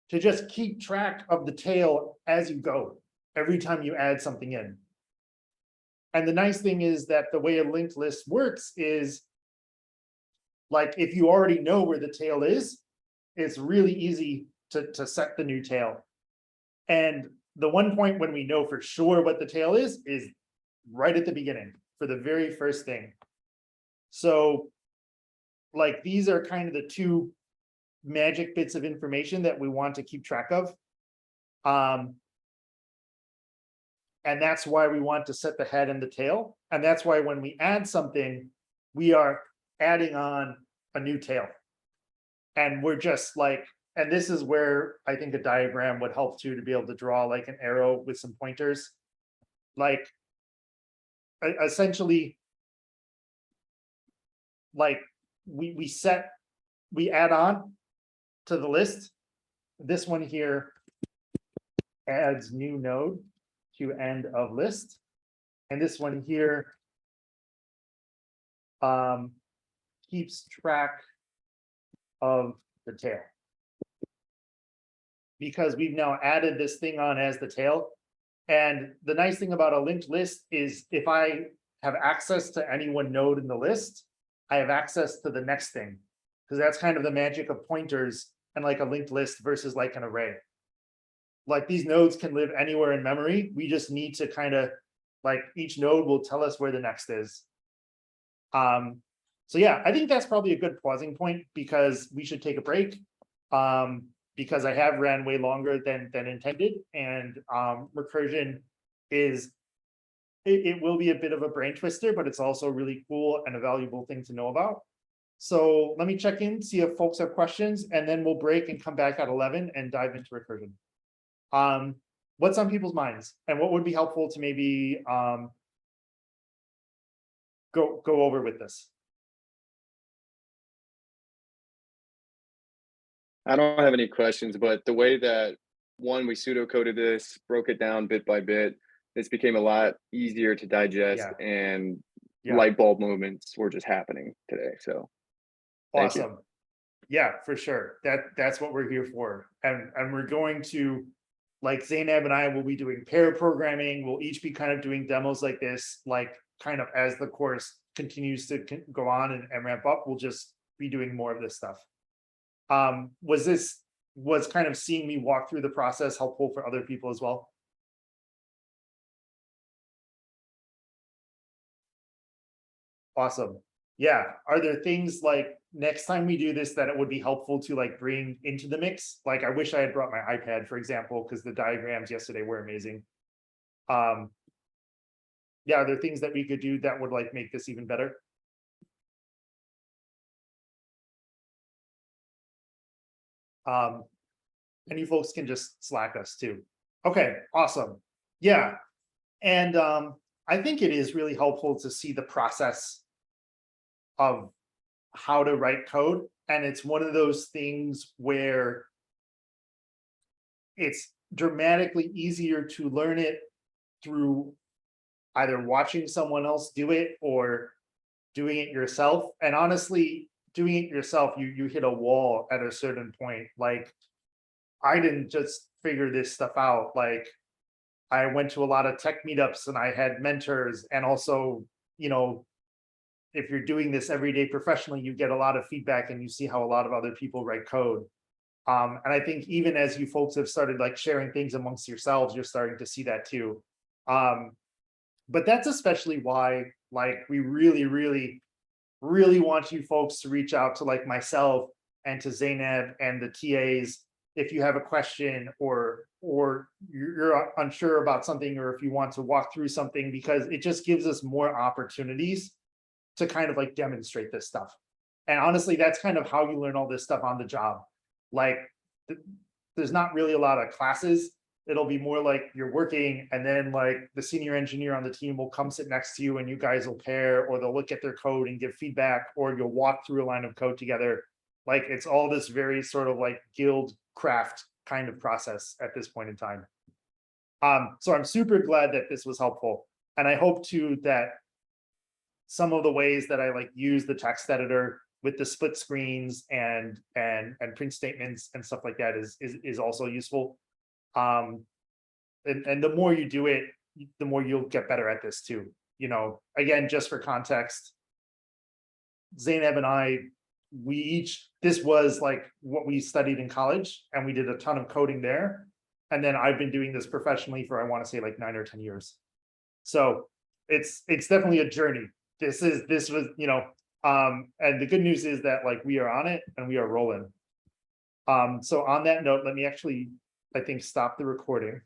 to just keep track of the tail as you go, every time you add something in. And the nice thing is that the way a linked list works is, like, if you already know where the tail is, it's really easy to set the new tail. And the one point when we know for sure what the tail is right at the beginning for the very first thing. So like these are kind of the two magic bits of information that we want to keep track of. And that's why we want to set the head and the tail. And that's why when we add something, we are adding on a new tail. And we're just like, and this is where I think a diagram would help too, to be able to draw like an arrow with some pointers. Like essentially, like we add on to the list. This one here adds new node to end of list. And this one here keeps track of the tail. Because we've now added this thing on as the tail. And the nice thing about a linked list is if I have access to any one node in the list, I have access to the next thing. Because that's kind of the magic of pointers and like a linked list versus like an array. Like these nodes can live anywhere in memory. We just need to kind of like each node will tell us where the next is. So yeah, I think that's probably a good pausing point because we should take a break. because I have ran way longer than intended, and recursion is it will be a bit of a brain twister, but it's also really cool and a valuable thing to know about. So let me check in, see if folks have questions, and then we'll break and come back at 11 and dive into recursion. What's on people's minds, and what would be helpful to maybe go over with this? I don't have any questions, but the way that we pseudocoded this, broke it down bit by bit, this became a lot easier to digest, and light bulb moments were just happening today. So thank you. Awesome. Yeah, for sure. That's what we're here for. And we're going to, like, Zainab and I will be doing pair programming. We'll each be kind of doing demos like this, like kind of as the course continues to go on and ramp up, we'll just be doing more of this stuff. Was kind of seeing me walk through the process helpful for other people as well? Awesome. Yeah. Are there things like next time we do this that it would be helpful to like bring into the mix? Like, I wish I had brought my iPad, for example, because the diagrams yesterday were amazing. Yeah, are there things that we could do that would like make this even better? And you folks can just Slack us too. Okay, awesome. Yeah. And I think it is really helpful to see the process of how to write code. And it's one of those things where it's dramatically easier to learn it through either watching someone else do it or doing it yourself. And honestly, doing it yourself, you hit a wall at a certain point. Like, I didn't just figure this stuff out. Like, I went to a lot of tech meetups and I had mentors, and also, you know, if you're doing this every day professionally, you get a lot of feedback and you see how a lot of other people write code. And I think even as you folks have started like sharing things amongst yourselves, you're starting to see that too. But that's especially why, like, we really want you folks to reach out to like myself and to Zainab and the TAs if you have a question or you're unsure about something, or if you want to walk through something, because it just gives us more opportunities to kind of like demonstrate this stuff. And honestly, that's kind of how you learn all this stuff on the job. Like, there's not really a lot of classes. It'll be more like you're working, and then like the senior engineer on the team will come sit next to you and you guys will pair, or they'll look at their code and give feedback, or you'll walk through a line of code together. Like, it's all this very sort of like guild craft kind of process at this point in time. So I'm super glad that this was helpful. And I hope too that some of the ways that I like use the text editor with the split screens and print statements and stuff like that is also useful. And the more you do it, the more you'll get better at this too. You know, again, just for context, Zainab and I, this was like what we studied in college, and we did a ton of coding there. And then I've been doing this professionally for, I want to say, like 9 or 10 years. So it's definitely a journey. This was, you know, and the good news is that like we are on it and we are rolling. So on that note, let me actually, I think, stop the recording.